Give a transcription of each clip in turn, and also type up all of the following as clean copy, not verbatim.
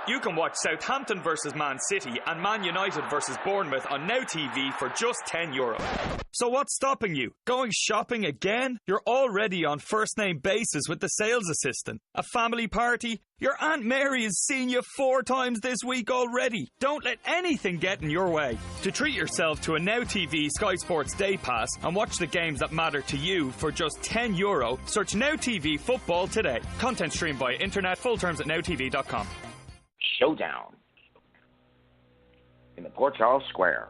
You can watch Southampton versus Man City and Man United versus Bournemouth on Now TV for just €10. So what's stopping you? Going shopping again? You're already on first name basis with the sales assistant. A family party? Your Aunt Mary has seen you 4 times this week already. Don't let anything get in your way. To treat yourself to a Now TV Sky Sports Day Pass and watch the games that matter to you for just €10, search Now TV Football today. Content streamed via internet. Full terms at nowtv.com. Showdown in the Port Charles Square.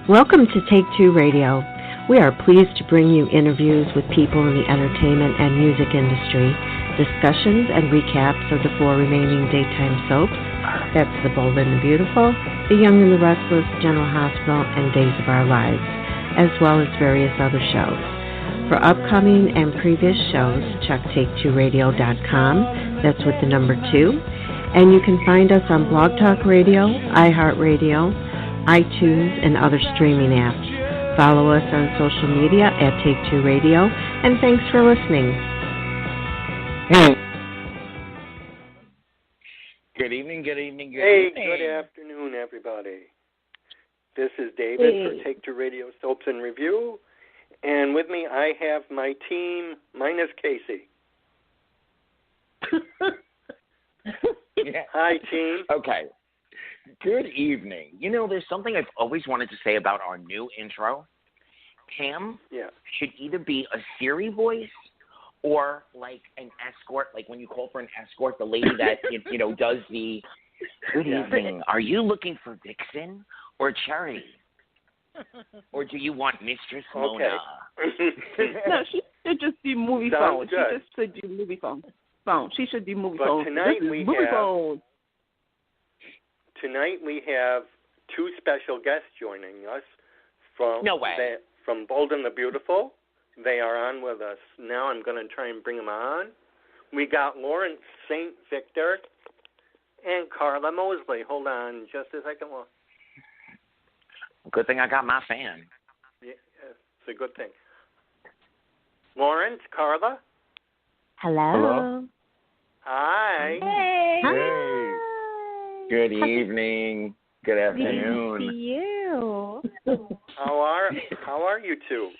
Welcome to Take Two Radio. We are pleased to bring you interviews with people in the entertainment and music industry, discussions and recaps of the 4 remaining daytime soaps. That's The Bold and the Beautiful, The Young and the Restless, General Hospital, and Days of Our Lives, as well as various other shows. For upcoming and previous shows, check take2radio.com. That's with the number 2. And you can find us on Blog Talk Radio, iHeartRadio, iTunes, and other streaming apps. Follow us on social media at Take Two Radio, and thanks for listening. Good evening, good evening, good evening. Hey, good afternoon, everybody. This is David for Take Two Radio Soaps and Review, and with me I have my team minus Casey. Yeah. Hi, team. Okay. Good evening. You know, there's something I've always wanted to say about our new intro. Pam should either be a Siri voice or like an escort, like when you call for an escort, the lady that, does the, good evening, are you looking for Vixen or Cherry? Or do you want Mistress Mona? No, she should just do movie phone. She just should do movie phone. She should do movie phone. Tonight we have 2 special guests joining us from from Bold and the Beautiful. They are on with us now. I'm going to try and bring them on. We got Lawrence St. Victor and Karla Mosley. Hold on just a second. Good thing I got my fan. Yeah, it's a good thing. Lawrence, Karla? Hello. Hi. Hey. Hey. Good evening. Good afternoon. Good to see you. How are you 2?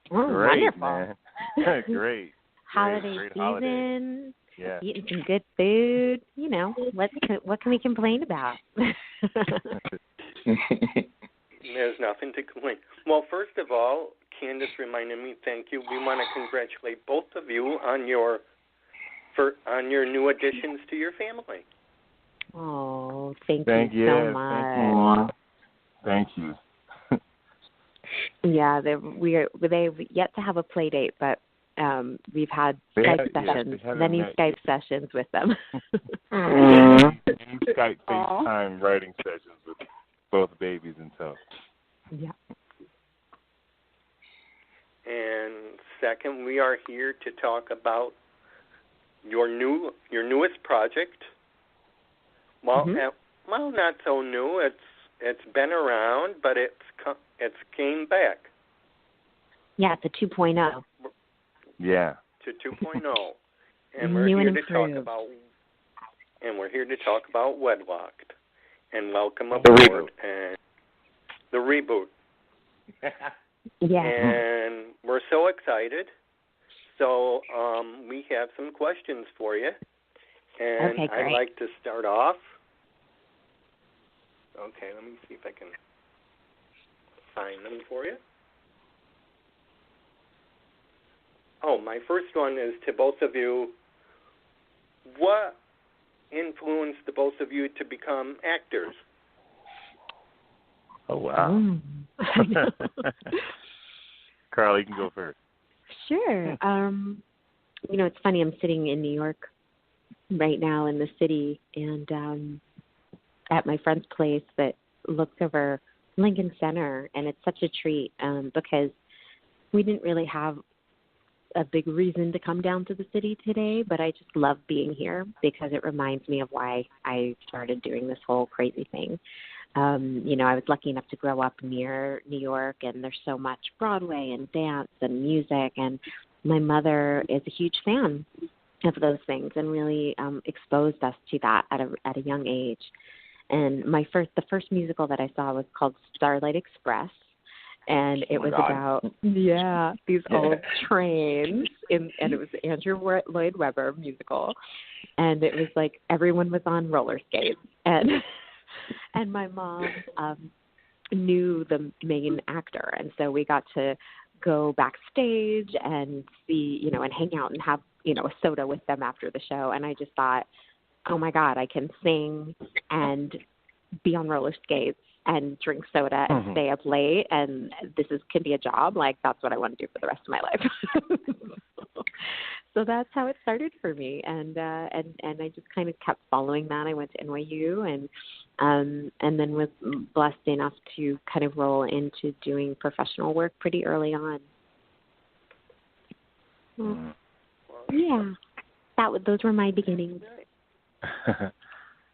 Great, wonderful. Man. Great. Holiday great season. Holiday. Yeah. Eating some good food. What can we complain about? There's nothing to complain. Well, first of all, Candice reminded me, thank you. We want to congratulate both of you on your new additions to your family. Oh, thank you so much. Thank you. Yeah, they've yet to have a play date, but we've had Skype sessions, many Skype sessions with them. Skype FaceTime writing sessions with both babies and so. Yeah. And second, we are here to talk about your newest project. Well, not so new. It's been around, but it's came back. Yeah, it's a 2.0. Yeah. To 2.0, and we're here to talk about Wed-Locked, and welcome aboard and the reboot. Yeah. And we're so excited. So we have some questions for you, and okay, great. I'd like to start off. Okay, let me see if I can find them for you. Oh, my first one is to both of you. What influenced the both of you to become actors? Oh, wow. Karla, you can go first. Sure. It's funny. I'm sitting in New York right now in the city, and at my friend's place that looks over Lincoln Center, and it's such a treat because we didn't really have a big reason to come down to the city today, but I just love being here because it reminds me of why I started doing this whole crazy thing. You know, I was lucky enough to grow up near New York, and there's so much Broadway and dance and music, and my mother is a huge fan of those things and really exposed us to that at a young age. And the first musical that I saw was called Starlight Express, and it was about these old trains, and it was the Andrew Lloyd Webber musical, and it was like everyone was on roller skates, and my mom knew the main actor, and so we got to go backstage and see, you know, and hang out and have, you know, a soda with them after the show. And I just thought, oh my God, I can sing and be on roller skates and drink soda and stay up late, and can be a job. Like, that's what I want to do for the rest of my life. So that's how it started for me, and I just kind of kept following that. I went to NYU, and then was blessed enough to kind of roll into doing professional work pretty early on. Those were my beginnings.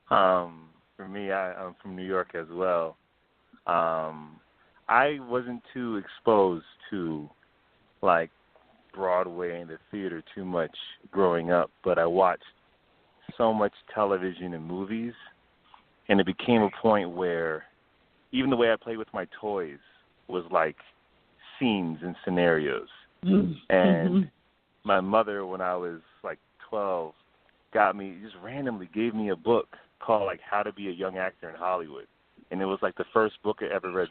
For me, I'm from New York as well. I wasn't too exposed to, like, Broadway and the theater too much growing up, but I watched so much television and movies, and it became a point where even the way I played with my toys was like scenes and scenarios. And my mother, when I was like 12, just randomly gave me a book called like How to Be a Young Actor in Hollywood, and it was like the first book I ever read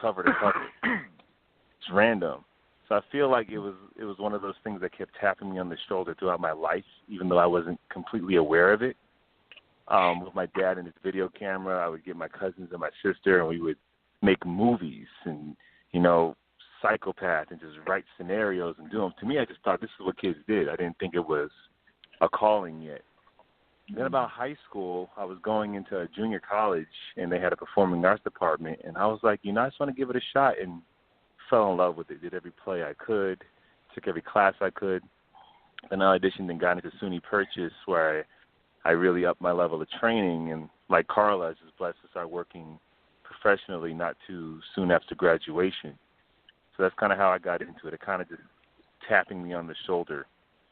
cover to cover. It's random. So I feel like it was one of those things that kept tapping me on the shoulder throughout my life, even though I wasn't completely aware of it. With my dad and his video camera, I would get my cousins and my sister, and we would make movies and, you know, psychopath and just write scenarios and do them. To me, I just thought this is what kids did. I didn't think it was a calling yet. Then about high school, I was going into a junior college, and they had a performing arts department, and I was like, you know, I just want to give it a shot, and fell in love with it. Did every play I could, took every class I could. Then I auditioned and got into SUNY Purchase, where I really upped my level of training. And like Karla, I was just blessed to start working professionally not too soon after graduation. So that's kind of how I got into it. It kind of just tapping me on the shoulder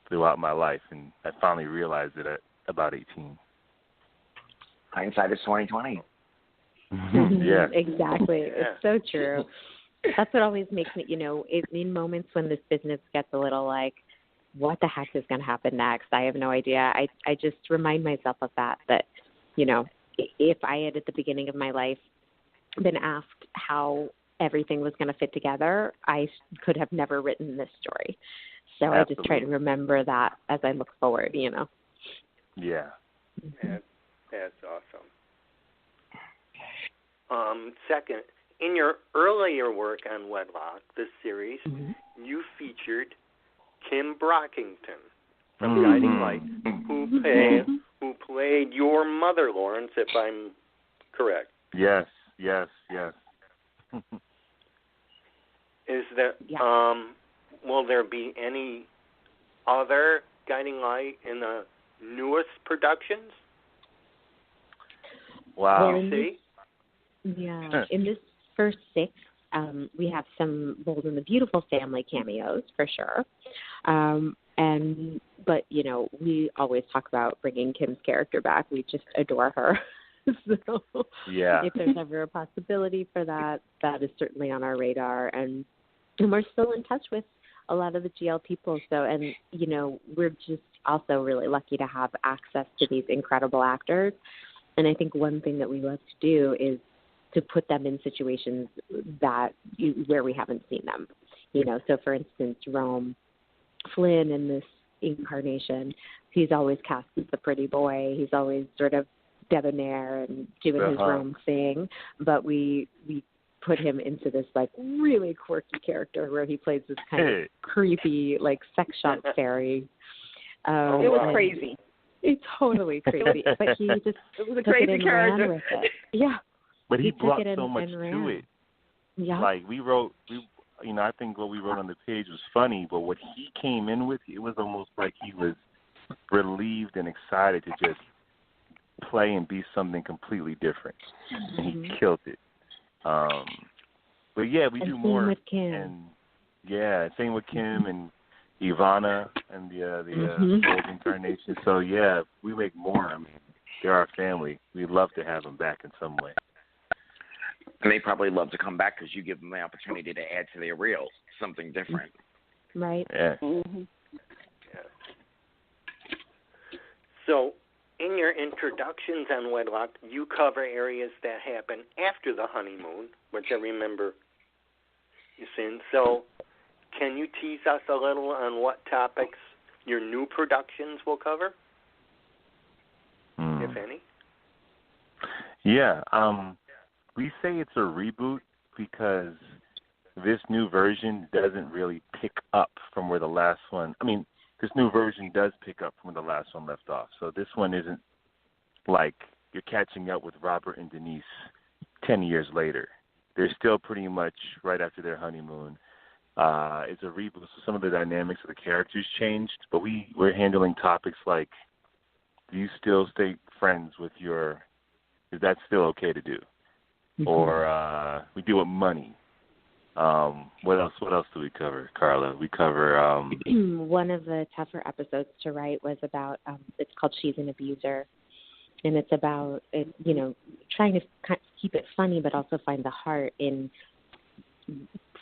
throughout my life, and I finally realized it at about 18. Hindsight is 20/20. Yeah, exactly. It's so true. That's what always makes me, you know, in moments when this business gets a little like, what the heck is going to happen next? I have no idea. I just remind myself of that, you know, if I had at the beginning of my life been asked how everything was going to fit together, I could have never written this story. So Absolutely. I just try to remember that as I look forward, you know. Yeah. That's awesome. Second, in your earlier work on Wed-Locked, this series, you featured Kim Brockington from Guiding Light, who played your mother, Lawrence, if I'm correct. Yes. Is there? Will there be any other Guiding Light in the newest productions? Wow. In this first 6, we have some Bold and the Beautiful family cameos for sure. But you know, we always talk about bringing Kim's character back. We just adore her. So if there's ever a possibility for that, that is certainly on our radar. And we're still in touch with a lot of the GL people. So, and you know, we're just also really lucky to have access to these incredible actors. And I think one thing that we love to do is to put them in situations where we haven't seen them. You know, so for instance, Rome Flynn in this incarnation, he's always cast as the pretty boy. He's always sort of debonair and doing his Rome thing. But we put him into this like really quirky character where he plays this kind of creepy like sex shop fairy. It was crazy. It's totally crazy. But he just it was a crazy character. Yeah. But he brought so much to it. Yeah. Like we wrote I think what we wrote on the page was funny, but what he came in with, it was almost like he was relieved and excited to just play and be something completely different, and he killed it. But yeah, we do more. Same with Kim. And yeah, same with Kim and Ivana and the old incarnation. So yeah, we make more. I mean, they're our family. We'd love to have them back in some way. And they probably love to come back because you give them the opportunity to add to their reel something different. Right. Yeah. Yeah. So, in your introductions on Wed-Locked, you cover areas that happen after the honeymoon, which I remember you saying. So, can you tease us a little on what topics your new productions will cover, if any? Yeah. We say it's a reboot because this new version doesn't really pick up from where the last one. I mean, this new version does pick up from where the last one left off. So this one isn't like you're catching up with Robert and Denise 10 years later. They're still pretty much right after their honeymoon. It's a reboot, so some of the dynamics of the characters changed, but we're handling topics like, do you still stay friends with is that still okay to do? Or we deal with money. What else do we cover, Karla? We cover one of the tougher episodes to write was about it's called She's an Abuser, and it's about trying to keep it funny but also find the heart in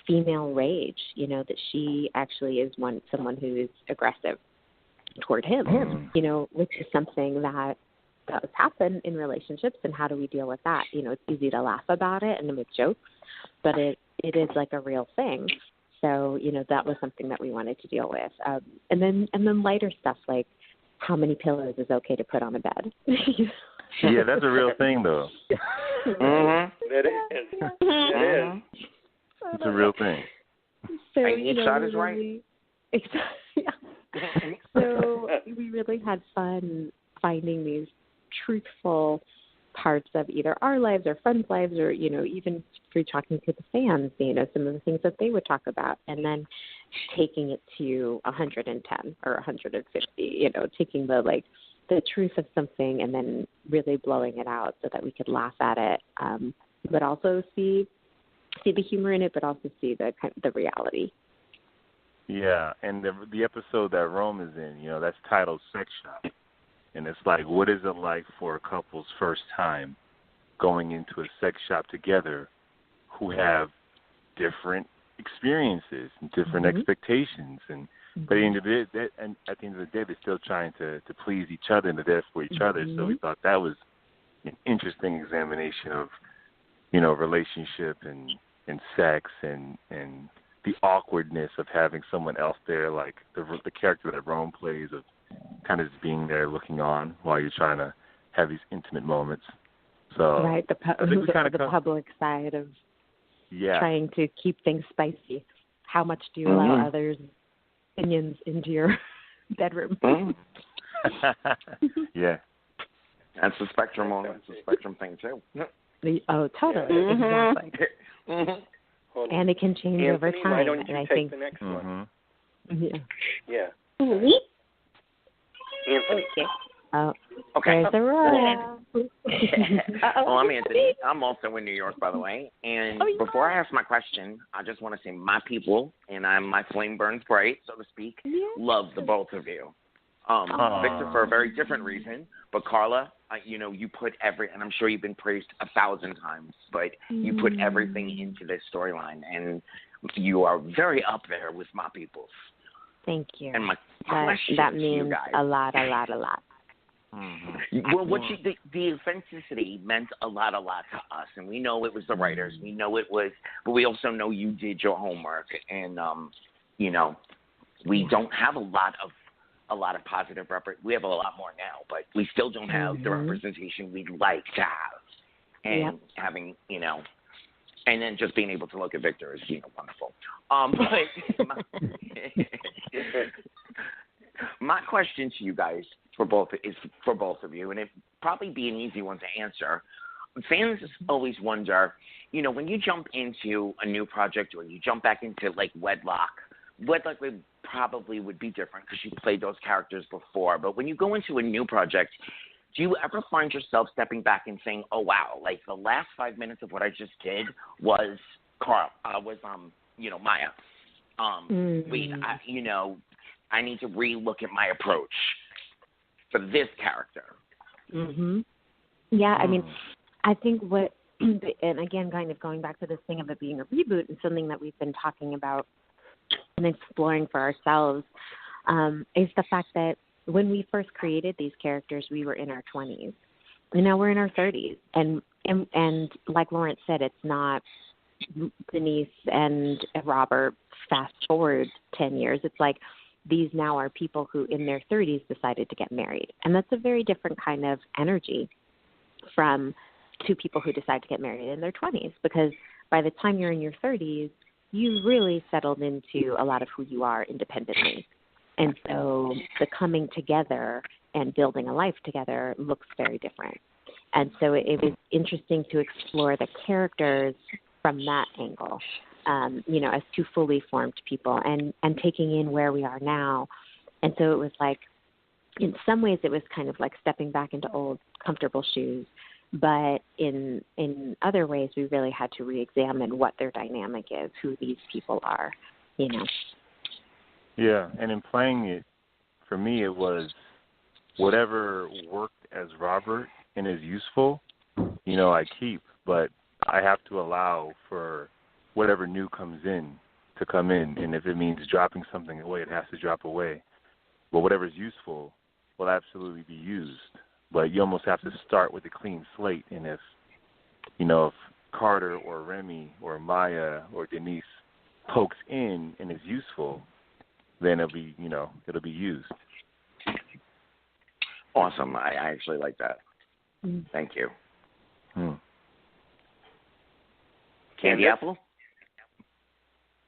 female rage, that she actually is someone who is aggressive toward him, which is something that does happen in relationships, and how do we deal with that? It's easy to laugh about it and to make jokes, but it is like a real thing. So, that was something that we wanted to deal with. And then lighter stuff like how many pillows is okay to put on a bed. Yeah, that's a real thing, though. It is. It is. It's a real thing. So, and each side is right. Exactly. Yeah. So we really had fun finding these truthful parts of either our lives or friends' lives, or even through talking to the fans, some of the things that they would talk about, and then taking it to 110 or 150, taking the truth of something and then really blowing it out so that we could laugh at it, but also see the humor in it, but also see the reality. Yeah, and the episode that Rome is in, that's titled Sex Shop. And it's like, what is it like for a couple's first time going into a sex shop together who have different experiences and different expectations? And but at the end of the day, they're still trying to please each other and they're there for each other. So we thought that was an interesting examination of, relationship and sex and the awkwardness of having someone else there, like the character that Rome plays, of kind of just being there looking on while you're trying to have these intimate moments. So right, the public side of trying to keep things spicy. How much do you allow others' opinions into your bedroom? Yeah. That's the spectrum on it. It's a spectrum thing, too. Oh, totally. Exactly. And it can change Anthony, over time. Why don't you and take I think the next one? Yeah. Anthony. Oh, okay. There's a row. Well, I'm Anthony. I'm also in New York, by the way. And before I ask my question, I just want to say my people, and my flame burns bright, so to speak, love the both of you. Victor for a very different reason, but Karla, you put and I'm sure you've been praised 1,000 times, but you put everything into this storyline, and you are very up there with my peoples. Thank you. And my question that to means you guys, a lot. Well, the authenticity meant a lot to us, and we know it was the writers. We know it was, but we also know you did your homework, and we don't have a lot of positive we have a lot more now, but we still don't have the representation we'd like to have, and having and then just being able to look at Victor is wonderful. But my question to you guys for both of you, and it probably be an easy one to answer. fans always wonder, you know, when you jump into a new project or you jump back into, like, Wed-Locked probably would be different because you played those characters before. But when you go into a new project, do you ever find yourself stepping back and saying, oh, wow, like the last 5 minutes of what I just did was Maya. Wait, I need to re-look at my approach for this character. Mm-hmm. Yeah, I mean, I think and again, kind of going back to this thing of it being a reboot and something that we've been talking about and exploring for ourselves, is the fact that when we first created these characters, we were in our 20s. And now we're in our 30s. And like Lawrence said, it's not Denise and Robert fast forward 10 years. It's like these now are people who in their 30s decided to get married. And that's a very different kind of energy from two people who decide to get married in their 20s, because by the time you're in your 30s, you've really settled into a lot of who you are independently. And so the coming together and building a life together looks very different. And so it was interesting to explore the characters from that angle, as two fully formed people and taking in where we are now. And so it was like, in some ways it was kind of like stepping back into old comfortable shoes. But in other ways, we really had to re-examine what their dynamic is, who these people are, Yeah, and in playing it, for me, it was whatever worked as Robert and is useful, I keep. But I have to allow for whatever new comes in to come in. And if it means dropping something away, it has to drop away. But whatever's useful will absolutely be used. But you almost have to start with a clean slate. And if Carter or Remy or Maya or Denise pokes in and is useful, then it'll be used. Awesome. I actually like that. Thank you. Candy Apple?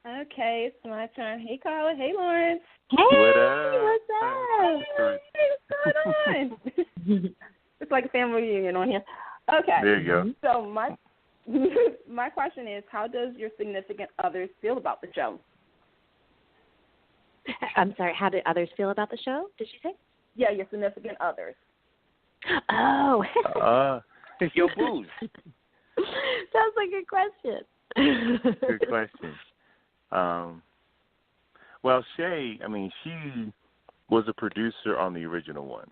Okay, it's my turn. Hey, Karla. Hey, Lawrence. Hey, what's up? Hey, what's going on? It's like a family reunion on here. Okay. There you go. So my question is, how does your significant others feel about the show? I'm sorry, how did others feel about the show, did you say? Yeah, your significant others. Oh. Your booze. That's a good question. Good question. Well, Shay, she was a producer on the original one,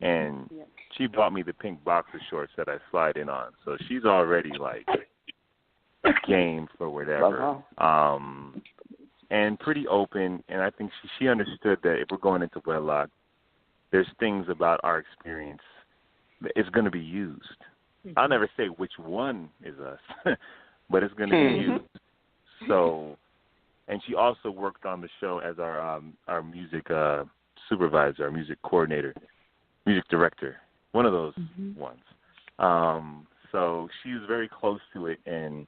and she bought me the pink boxer shorts that I slide in on. So she's already like game for whatever. And pretty open, and I think she understood that if we're going into Wed-Locked, there's things about our experience that is going to be used. I'll never say which one is us, but it's going to be used. So, and she also worked on the show as our music supervisor, our music coordinator, music director, one of those ones. So she was very close to it, and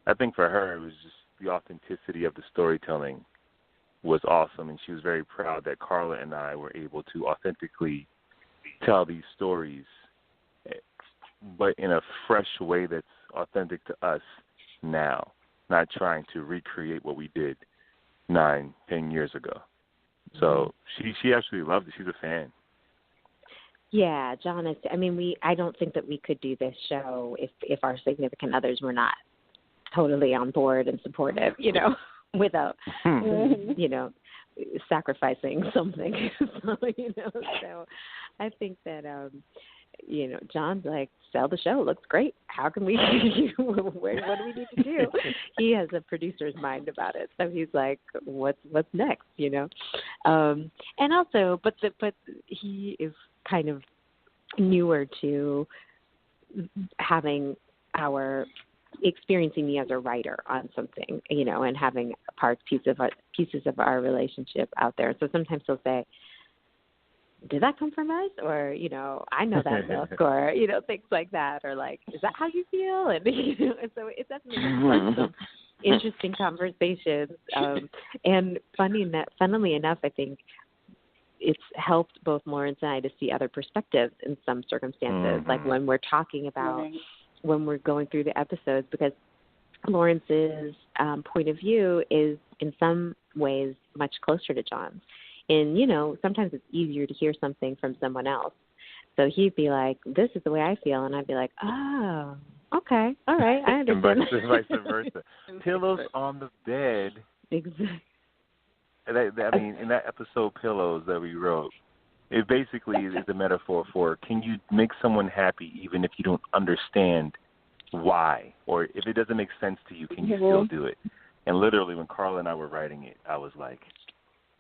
I think for her it was just the authenticity of the storytelling was awesome, and she was very proud that Karla and I were able to authentically tell these stories, but in a fresh way that's authentic to us now, not trying to recreate what we did 9-10 years ago. So she actually loved it. She's a fan. Yeah, John is. I don't think that we could do this show if our significant others were not totally on board and supportive, without, sacrificing something. So I think that, John's like, sell the show. Looks great. How can we, what do we need to do? He has a producer's mind about it. So he's like, what's next, And also, but he is kind of newer to having experiencing me as a writer on something, and having pieces of our relationship out there. So sometimes he'll say, did that come from us? Or, I know that look, or, things like that, or like, is that how you feel? And, and so it definitely sparks some interesting conversations. And funnily enough, I think it's helped both Lawrence and I to see other perspectives in some circumstances. Like when we're talking about when we're going through the episodes, because Lawrence's point of view is in some ways much closer to John's. And, you know, sometimes it's easier to hear something from someone else. So he'd be like, this is the way I feel. And I'd be like, oh, okay, all right, I understand. And vice versa. Pillows on the bed. Exactly. I mean, in that episode, Pillows, that we wrote, it basically is a metaphor for, can you make someone happy even if you don't understand why? Or if it doesn't make sense to you, can you still do it? And literally, when Karla and I were writing it, I was like,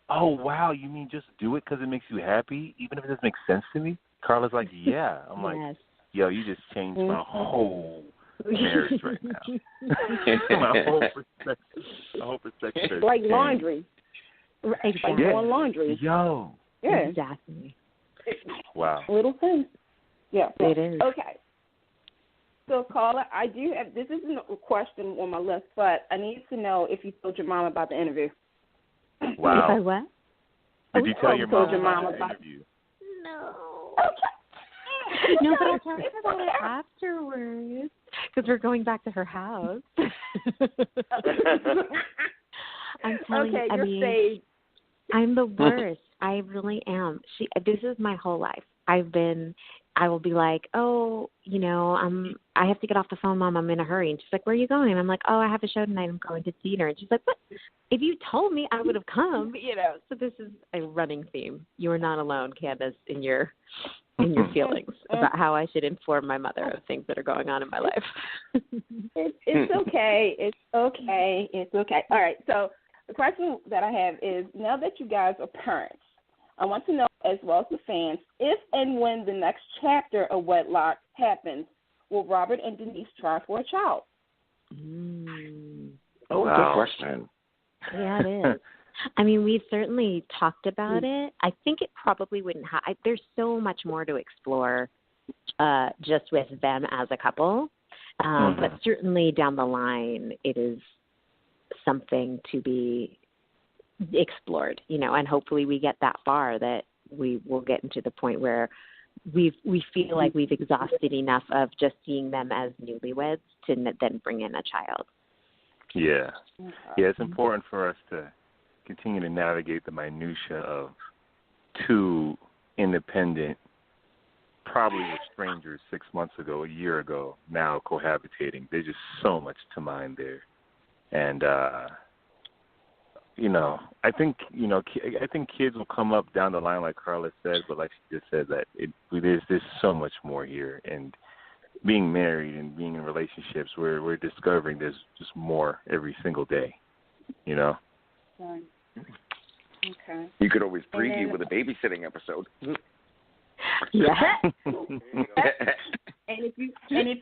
oh, wow, you mean just do it because it makes you happy, even if it doesn't make sense to me? Karla's like, yeah. I'm like, yo, you just changed my whole marriage right now. my whole perspective. It's like laundry. Exactly. Like doing laundry. Yo. Yeah. Exactly. Wow. Little thing. Yeah. It is. Okay. So, Karla, I do have, this isn't a question on my list, but I need to know if you told your mom about the interview. Wow. If I what? Did you tell your mom about the interview? No. Okay. No, but I'll tell you about it afterwards, because we're going back to her house. I'm telling you, I mean, I'm the worst. I really am. This is my whole life. I will be like, oh, you know, I have to get off the phone, Mom. I'm in a hurry. And she's like, where are you going? And I'm like, oh, I have a show tonight. I'm going to theater. And she's like, what? If you told me, I would have come, you know. So this is a running theme. You are not alone, Candice, in your feelings about how I should inform my mother of things that are going on in my life. It's okay. It's okay. It's okay. All right. So the question that I have is, now that you guys are parents, I want to know, as well as the fans, if and when the next chapter of Wed-Locked happens, will Robert and Denise try for a child? Oh, wow. Good question. Yeah, it is. I mean, we've certainly talked about it. I think it probably wouldn't there's so much more to explore just with them as a couple. But certainly down the line, it is something to be explored, you know, and hopefully we get that far that we will get into the point where we feel like we've exhausted enough of just seeing them as newlyweds to then bring in a child. Yeah. Yeah, it's important for us to continue to navigate the minutia of two independent, probably were strangers 6 months ago, a year ago, now cohabitating. There's just so much to mind there. And, you know, I think kids will come up down the line, like Karla said, but like she just said, that there's so much more here. And being married and being in relationships, we're discovering there's just more every single day, you know? Okay. You could always preview with a babysitting episode. Yeah. and if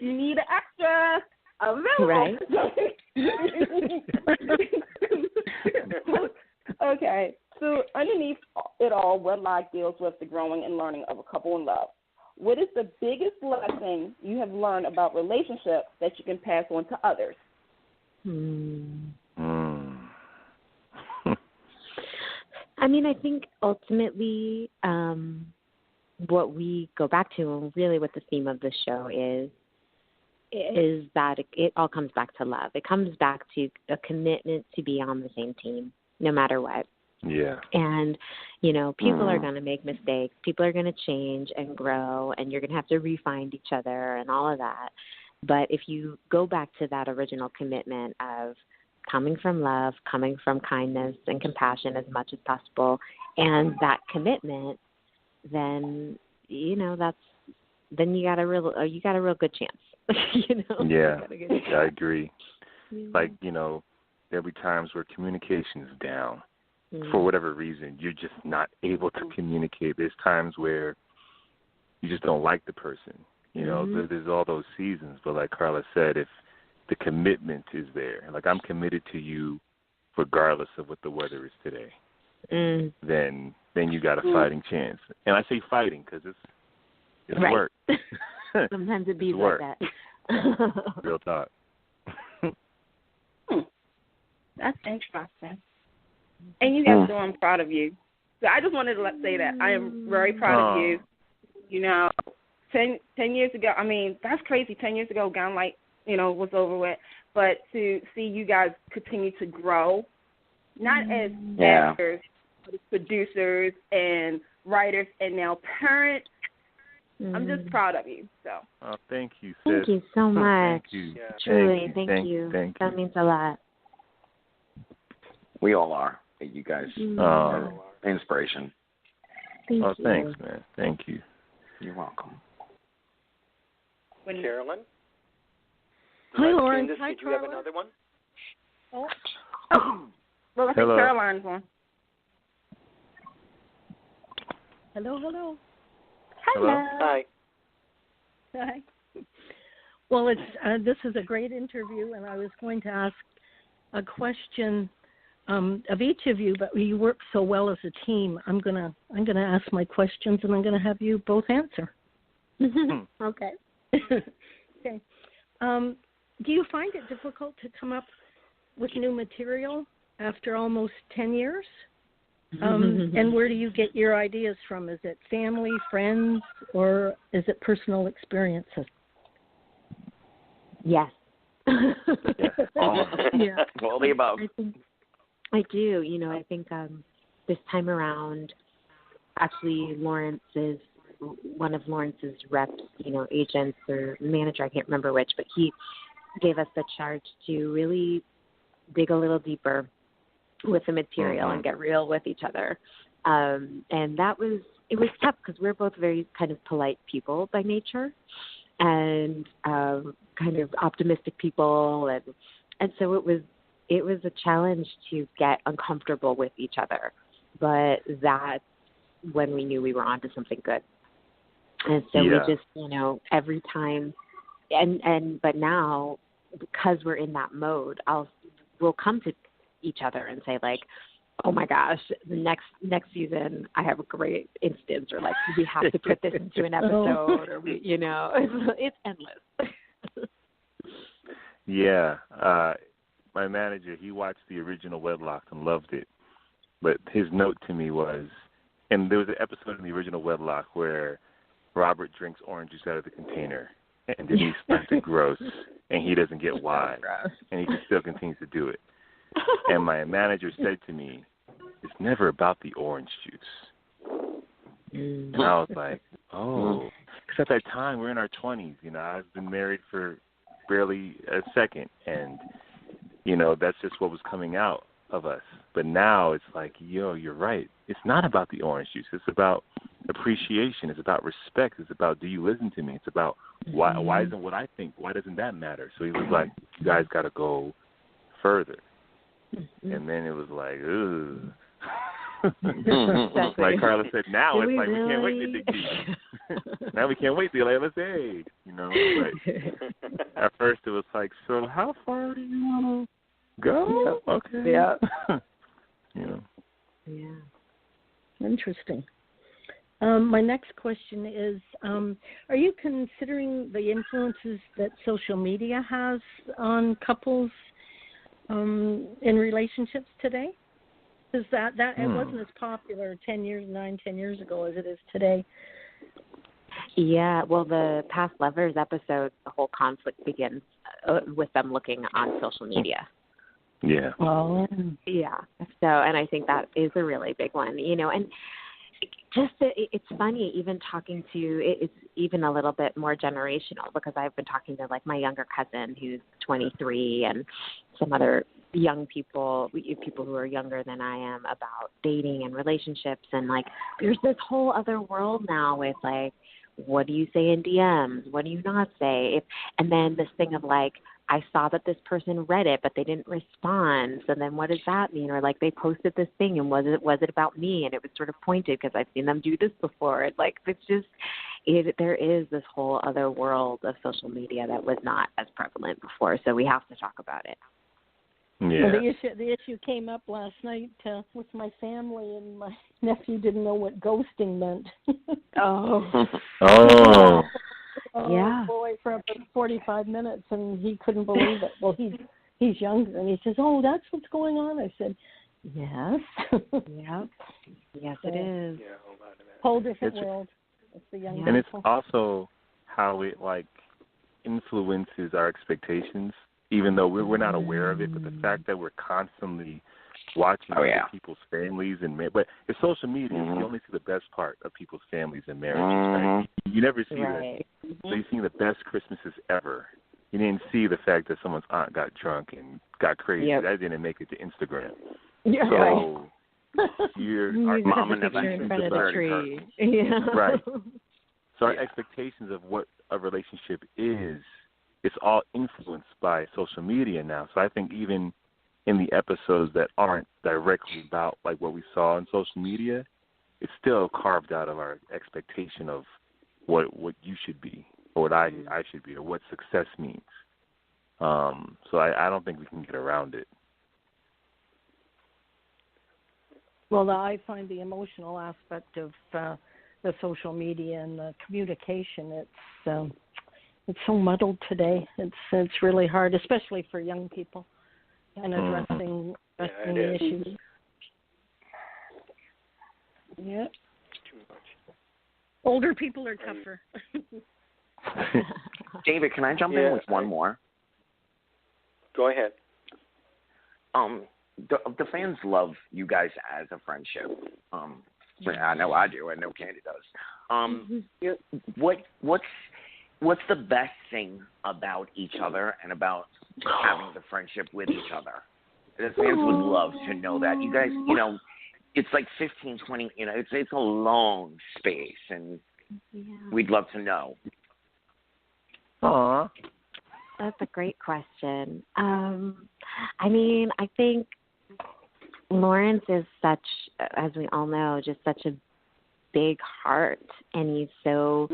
you need an extra, available. Right. Okay. So underneath it all, Wed-Locked deals with the growing and learning of a couple in love. What is the biggest lesson you have learned about relationships that you can pass on to others? I mean, I think ultimately what we go back to, and really what the theme of the show is that it all comes back to love. It comes back to a commitment to be on the same team, no matter what. Yeah. And, you know, people are going to make mistakes. People are going to change and grow, and you're going to have to re-find each other and all of that. But if you go back to that original commitment of coming from love, coming from kindness and compassion as much as possible, and that commitment, then, you know, then you got a real good chance. You know? Yeah, I agree. Yeah. Like, you know, there'll be times where communication is down. For whatever reason, you're just not able to communicate. There's times where you just don't like the person. You know, there's all those seasons. But like Karla said, if the commitment is there, like I'm committed to you regardless of what the weather is today, then you got a fighting chance. And I say fighting because it's right. work. Sometimes it be like that. Real talk. That's interesting. And you guys know I'm proud of you. So I just wanted to say that. I am very proud of you. You know, 10 years ago, I mean, that's crazy. 10 years ago, Gone Light, was over with. But to see you guys continue to grow, not as actors, but as producers and writers, and now parents, I'm just proud of you. So. Oh, thank you, sis. Thank you so much. Thank you. Truly, thank you. That means a lot. We all are. You guys are inspiration. Thank you. Thanks, man. Thank you. You're welcome. Carolyn? Hi, Lauren. Candice, Hi, did you have another one? Oh. Well, I think Caroline's one. Hello. Hello. Hi. Hi. Well, this is a great interview, and I was going to ask a question of each of you, but you work so well as a team. I'm gonna ask my questions, and I'm gonna have you both answer. Okay. Okay. Do you find it difficult to come up with new material after almost 10 years? And where do you get your ideas from? Is it family, friends, or is it personal experiences? Yes. Yeah. All the above. I do. I think this time around, actually, one of Lawrence's reps, agents or manager, I can't remember which, but he gave us the charge to really dig a little deeper with the material and get real with each other. And it was tough because we're both very kind of polite people by nature and kind of optimistic people. And so it was a challenge to get uncomfortable with each other. But that's when we knew we were onto something good. And so we just, every time, but now, because we're in that mode, we'll come to each other and say, like, oh my gosh, the next season I have a great instance, or like we have to put this into an episode, or it's endless. Yeah, my manager, he watched the original Wed-Locked and loved it, but his note to me was, and there was an episode in the original Wed-Locked where Robert drinks orange juice out of the container, and then he finds it gross, and he doesn't get why, and he still continues to do it. And my manager said to me, it's never about the orange juice. And I was like, because at that time, we're in our 20s. I've been married for barely a second, and, that's just what was coming out of us. But now it's like, you're right. It's not about the orange juice. It's about appreciation. It's about respect. It's about, do you listen to me? It's about why isn't what I think, why doesn't that matter? So he was like, you guys got to go further. And then it was like, like Karla said, now it's like we can't wait to dig deep. Now we can't wait to let's dig, But at first it was like, so how far do you want to go? Okay. Yeah. Yeah. Interesting. My next question is, are you considering the influences that social media has on couples in relationships today? Because that it wasn't as popular 10 years ago as it is today. Yeah, well, the Past Lovers episode, the whole conflict begins with them looking on social media. Yeah. Oh. Yeah. So, and I think that is a really big one, and just it's funny even talking to, it's even a little bit more generational, because I've been talking to like my younger cousin who's 23 and some other young people who are younger than I am, about dating and relationships, and like there's this whole other world now with like, what do you say in DMs? What do you not say? And then this thing of like, I saw that this person read it, but they didn't respond. So then what does that mean? Or like they posted this thing, and was it about me? And it was sort of pointed because I've seen them do this before. Like it's just, there is this whole other world of social media that was not as prevalent before. So we have to talk about it. Yeah. Well, the issue came up last night with my family, and my nephew didn't know what ghosting meant. Oh. Yeah. Boy, for about 45 minutes, and he couldn't believe it. Well, he's younger, and he says, "Oh, that's what's going on." I said, "Yes." Yep. Yes, it is. Yeah, a lot of that. Whole different world. It's the young and people. it's also how it like influences our expectations, even though we're not aware of it. But the fact that we're constantly watching other people's families and but it's social media. You only see the best part of people's families and marriages. Right? You never see so you see the best Christmases ever. You didn't see the fact that someone's aunt got drunk and got crazy. That didn't make it to Instagram. So your mom and picture in front of the tree. Right. So our expectations of what a relationship is, it's all influenced by social media now. So I think even in the episodes that aren't directly about like what we saw on social media, it's still carved out of our expectation of what you should be or what I should be or what success means. So I don't think we can get around it. Well, I find the emotional aspect of the social media and the communication, it's so muddled today. It's really hard, especially for young people, and addressing the issues. Yeah. Older people are tougher. David, can I jump in with one more? Go ahead. The fans love you guys as a friendship. I know I do. I know Candy does. What's the best thing about each other and about having the friendship with each other? The fans would love to know that. You guys, it's like 15, 20, it's a long space, and we'd love to know. Aw. That's a great question. I mean, I think Lawrence is such, as we all know, just such a big heart, and he's so,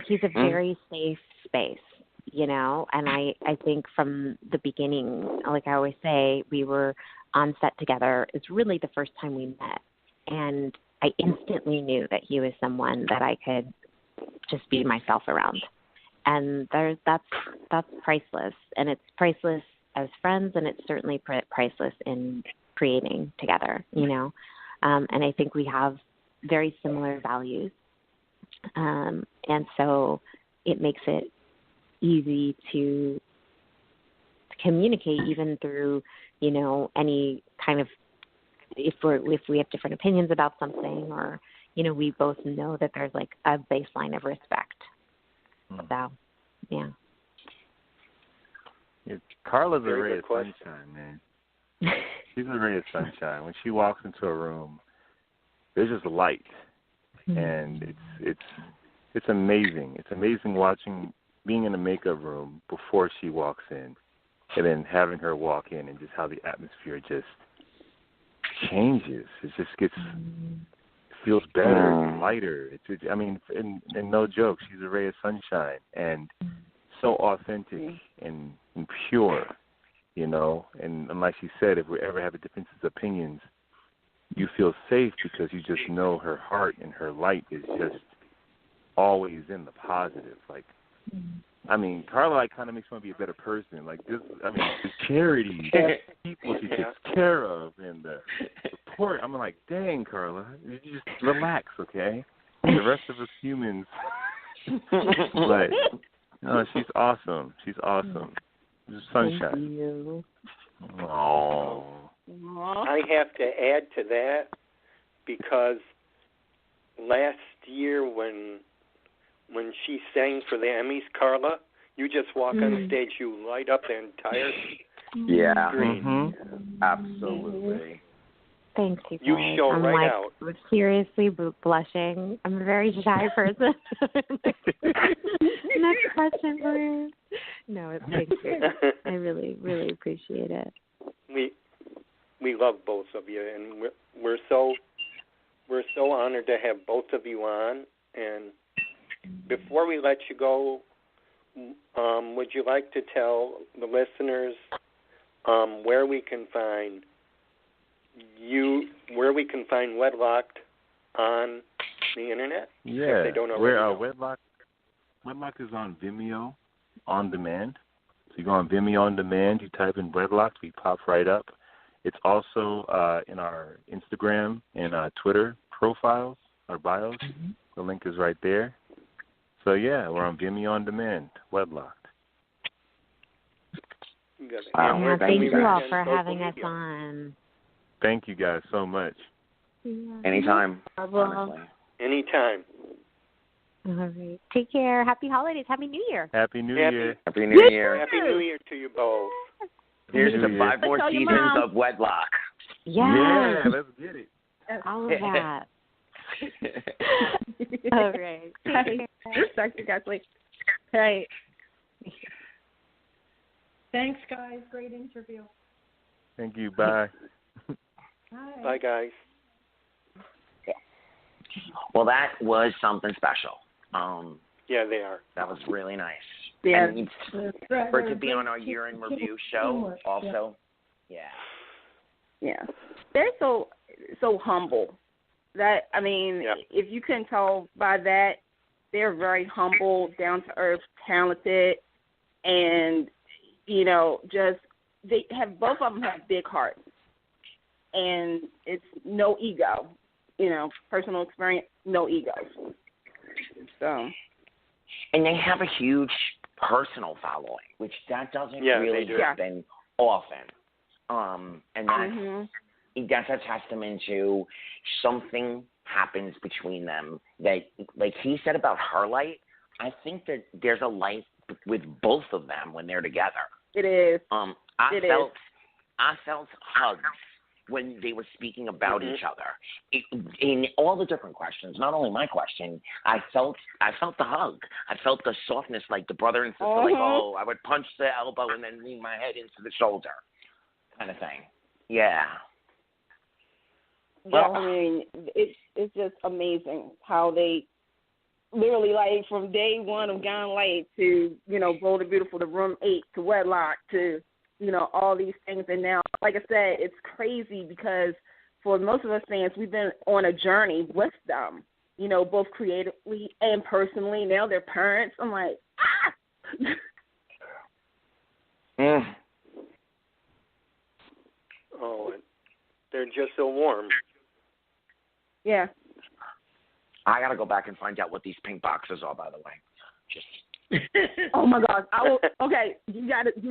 he's a very safe space, and I think from the beginning, like I always say, we were on set together. It's really the first time we met, and I instantly knew that he was someone that I could just be myself around. And that's priceless, and it's priceless as friends, and it's certainly priceless in creating together, And I think we have very similar values, and so it makes it easy to communicate, even through, any kind of if we have different opinions about something, or we both know that there's like a baseline of respect. So, yeah. Carla's a ray of sunshine, man. She's a ray of sunshine. When she walks into a room, there's just light, and it's amazing. It's amazing being in the makeup room before she walks in, and then having her walk in, and just how the atmosphere just changes. It just feels better, lighter. And no joke, she's a ray of sunshine, and so authentic and pure, And like she said, if we ever have a differences of opinions, you feel safe because you just know her heart and her light is just always in the positive. Carla kind of makes me want to be a better person. The charity, people she takes care of, and the support. I'm like, dang, Carla, you just relax, okay? The rest of us humans, she's awesome. She's awesome. Just sunshine. Thank you. Oh. I have to add to that, because last year when she sang for the Emmys, Carla, you just walk on stage, you light up the entire screen. Absolutely. Thanks, you guys. You show out. I'm seriously blushing. I'm a very shy person. Next question, please. No, thank you. I really, really appreciate it. We love both of you, and we're so honored to have both of you on. And before we let you go, would you like to tell the listeners where we can find Wed-Locked on the internet? Yeah, if they don't already know. Wed-Locked is on Vimeo on demand. So you go on Vimeo on demand, you type in Wed-Locked, we pop right up. It's also in our Instagram and Twitter profiles, our bios. The link is right there. So, yeah, we're on Vimeo On Demand, Wed-Locked. Wow. Thank you all for having us on. Thank you guys so much. Yeah. Anytime. Honestly. Anytime. All right. Take care. Happy holidays. Happy New Year. Happy New Year. Happy New Year. Happy New Year to you both. Here's to 5 more seasons of Wed-Lock. Yeah, let's get it. All of that. All right. Talk to you guys later. All right. Thanks, guys. Great interview. Thank you. Bye. Bye. Bye, guys. Well, that was something special. Yeah, they are. That was really nice. Yeah. And for it to be on our year-end review show also. Yeah. They're so humble. That, I mean, if you can tell by that, they're very humble, down-to-earth, talented, and, you know, just, both of them have big hearts. And it's no ego, you know, personal experience, no ego. So. And they have a huge personal following, which that doesn't really happen often. And that's a testament to something happens between them that, like he said about her light, I think that there's a light with both of them when they're together. It is. I felt hugs when they were speaking about each other. In all the different questions, not only my question, I felt the hug. I felt the softness, like the brother and sister, like, oh, I would punch the elbow and then lean my head into the shoulder kind of thing. Yeah. Well, I mean, it's just amazing how they literally, like, from day one of Gone Light to, you know, Bold and Beautiful to Room 8 to Wed-Locked to, you know, all these things. And now, like I said, it's crazy because for most of us fans, we've been on a journey with them, you know, both creatively and personally. Now they're parents. I'm like, Oh, they're just so warm. Yeah. I got to go back and find out what these pink boxes are, by the way. Just. Oh my gosh! I will. Okay, you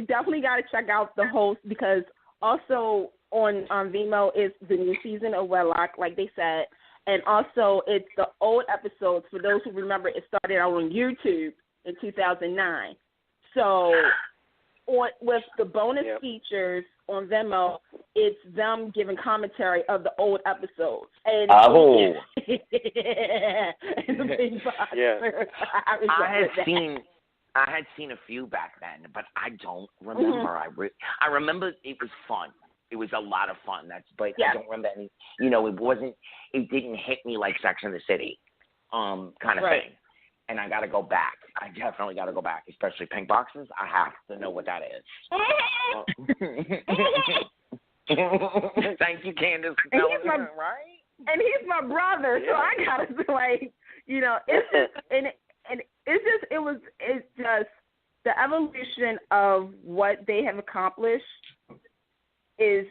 definitely got to check out the host because also on Vimeo is the new season of Wed-Locked, like they said, and also it's the old episodes. For those who remember, it started out on YouTube in 2009. So, with the bonus features on Vimeo, it's them giving commentary of the old episodes. And and the big box. Yeah. I had seen a few back then, but I don't remember. I remember it was fun. It was a lot of fun. I don't remember any. You know, it didn't hit me like Sex and the City, kind of thing. And I got to go back. I definitely got to go back, especially pink boxes. I have to know what that is. Thank you, Candice. And he's my brother, so I gotta be like, you know, it's just the evolution of what they have accomplished is,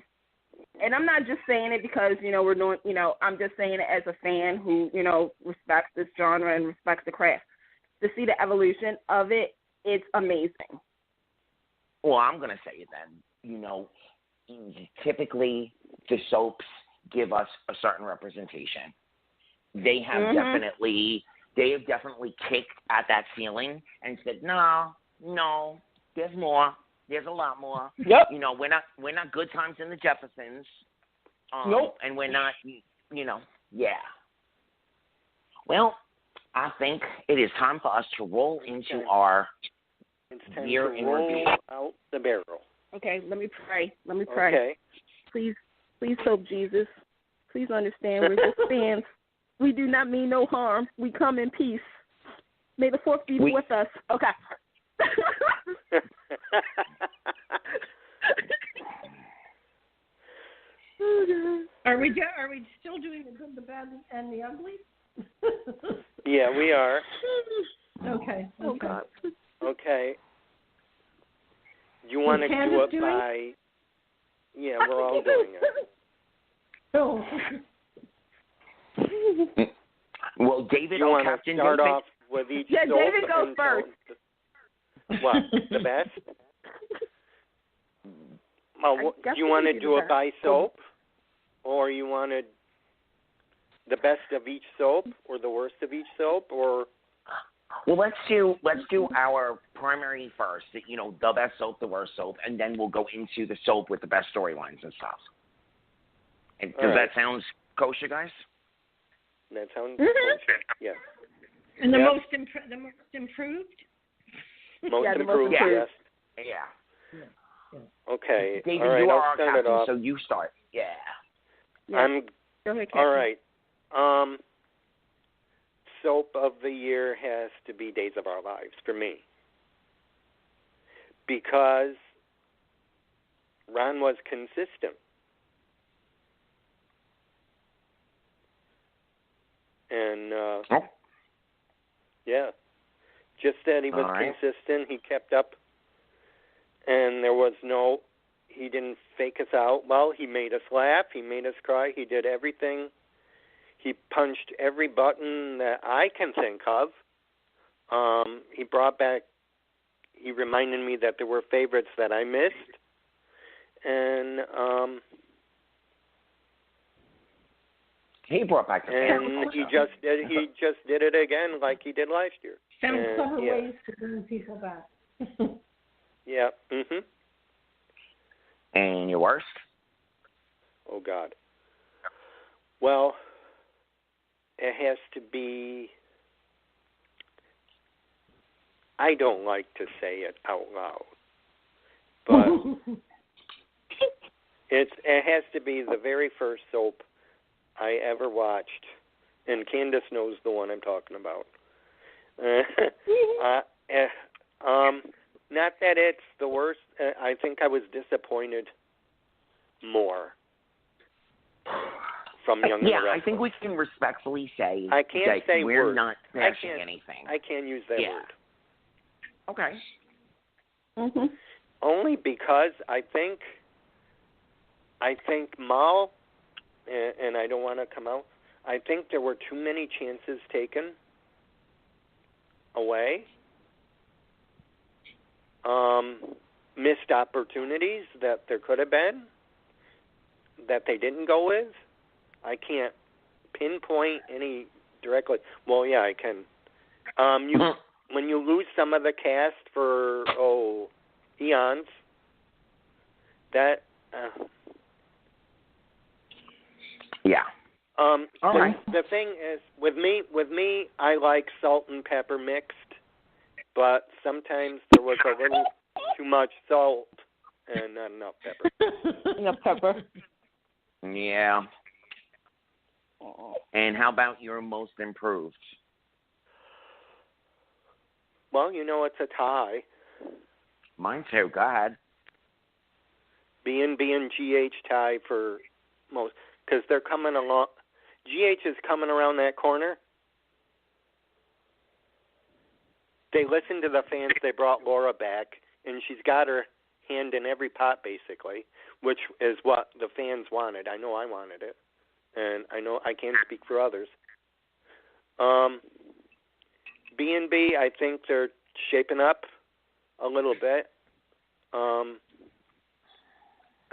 and I'm not just saying it because, you know, we're doing, you know, I'm just saying it as a fan who, you know, respects this genre and respects the craft. To see the evolution of it, it's amazing. Well, I'm going to say it then. You know, typically the soaps give us a certain representation. They have definitely kicked at that ceiling and said, no, there's more. There's a lot more. Yep. You know, we're not Good Times in the Jeffersons. Nope. And we're not, you know, Well, I think it is time for us to roll into our year in review. Out the barrel. Okay, let me pray. Okay. Please, help Jesus. Please understand we're just fans. We do not mean no harm. We come in peace. May the fourth be with us. Okay. Are we still doing the good, the bad, and the ugly? Yeah, we are. Okay. Oh God. Okay. You want to do it by? Yeah, we're all doing it. Oh. Well, David, you want to start off with each yeah, soap. David goes first. What, the best? Well, do you want to do it by soap? Or you wanted the best of each soap or the worst of each soap? Or well, let's do our primary first, you know, the best soap, the worst soap, and then we'll go into the soap with the best storylines and stuff. And does that sound kosher, guys? That sounds kosher, yes. And the most improved? Most improved, yes. Yeah. Okay. David, all right, you are I'll our start captain, it off. so you start. Yeah. Go ahead, all right. Soap of the year has to be Days of Our Lives for me. Because Ron was consistent. And, yeah. Just that he was consistent. He kept up. And there was he didn't fake us out. Well, he made us laugh. He made us cry. He did everything. He punched every button that I can think of. He reminded me that there were favorites that I missed. And, he brought back the and he just did it again like he did last year. Some clever ways to bring people back. Yeah. Mhm. And your worst? Oh God. Well, it has to be. I don't like to say it out loud, but it has to be the very first soap I ever watched, and Candice knows the one I'm talking about. Not that it's the worst. I think I was disappointed more from Young and the Restless. I think we can respectfully say I can't say we're word. not bashing anything. I can't use that word. Okay. Mhm. Only because I think Mal, and I don't want to come out, I think there were too many chances taken away. Missed opportunities that there could have been that they didn't go with. I can't pinpoint any directly. Well, yeah, I can. When you lose some of the cast for eons, that yeah. The thing is, with me, I like salt and pepper mixed, but sometimes there was a little too much salt and not enough pepper. Enough pepper. Yeah. And how about your most improved? Well, it's a tie. Mine too. Go ahead. B&B and GH tie for most, because they're coming along. GH is coming around that corner. They listened to the fans. They brought Laura back, and she's got her hand in every pot, basically, which is what the fans wanted. I know I wanted it, and I know I can't speak for others. B&B, I think they're shaping up a little bit.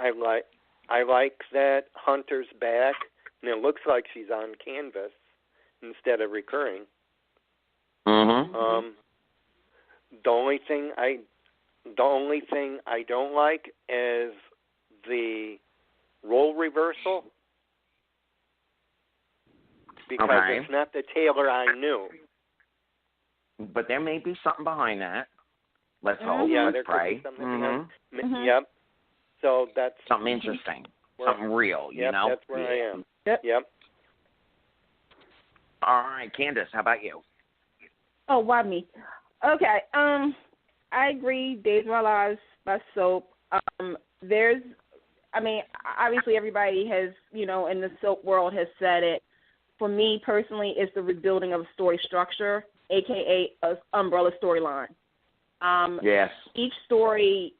I like that Hunter's back, and it looks like she's on canvas instead of recurring. Mm-hmm. The only thing I don't like is the role reversal, because it's not the Taylor I knew. But there may be something behind that. Let's hope. Yeah, let's there pray. could be something. Yep. So that's something interesting, something real. Yep, that's where I am. Yep. All right, Candice, how about you? Oh, why me? Okay. I agree. Days of Our Lives by Soap. Obviously everybody has, in the soap world has said it. For me personally, it's the rebuilding of a story structure, aka a umbrella storyline. Yes. Each story,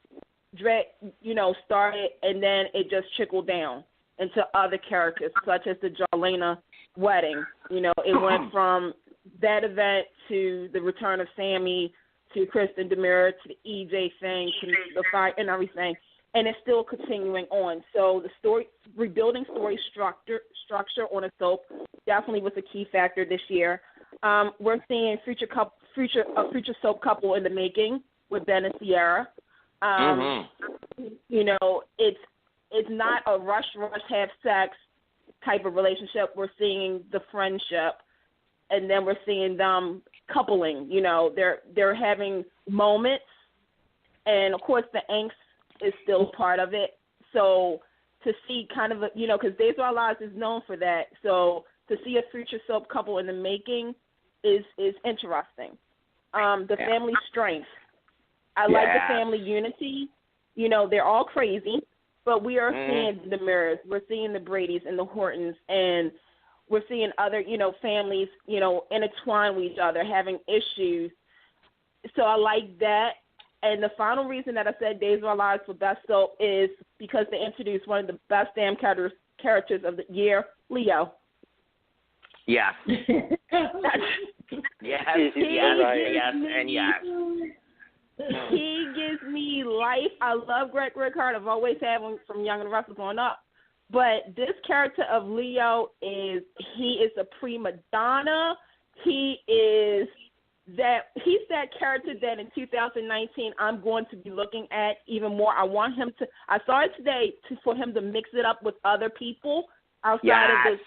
started and then it just trickled down into other characters, such as the Jarlena wedding. It went from that event to the return of Sammy, to Kristen Demir, to the EJ thing, to the fight and everything, and it's still continuing on. So the story, rebuilding story structure on a soap definitely was a key factor this year. We're seeing future soap couple in the making with Ben and Sierra. You know, it's not a rush, have sex type of relationship. We're seeing the friendship, and then we're seeing them coupling. You know, they're having moments, and of course the angst is still part of it. So to see kind of because Days of Our Lives is known for that. So to see a future soap couple in the making is interesting. The family strength. I like the family unity. You know, they're all crazy, but we are seeing the Mirrors. We're seeing the Bradys and the Hortons, and we're seeing other, families, intertwine with each other, having issues. So I like that. And the final reason that I said Days of Our Lives for best soap is because they introduced one of the best damn characters of the year, Leo. Yeah. yes, and yes. He gives me life. I love Greg Ricard. I've always had him from Young and Restless on up. But this character of Leo is a prima donna. He's that character that in 2019 I'm going to be looking at even more. I saw it today for him to mix it up with other people outside of this,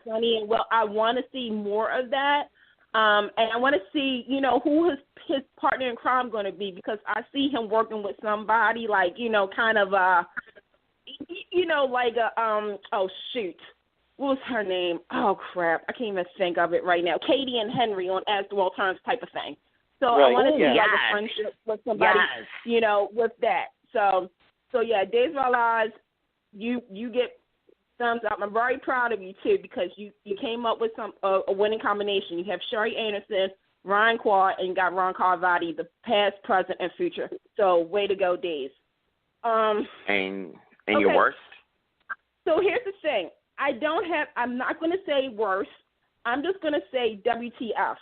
Sonny and Will. I want to see more of that. And I want to see, who his partner in crime going to be, because I see him working with somebody like, kind of, oh, shoot. What was her name? Oh, crap. I can't even think of it right now. Katie and Henry on As the World Turns type of thing. So I want to see like a friendship with somebody, with that. So yeah, Days of Our Lives, you get thumbs up. I'm very proud of you, too, because you came up with a winning combination. You have Sherry Anderson, Ryan Quad, and you got Ron Carvati, the past, present, and future. So way to go, Days. And your worst? So here's the thing. I'm not going to say worst. I'm just going to say WTF.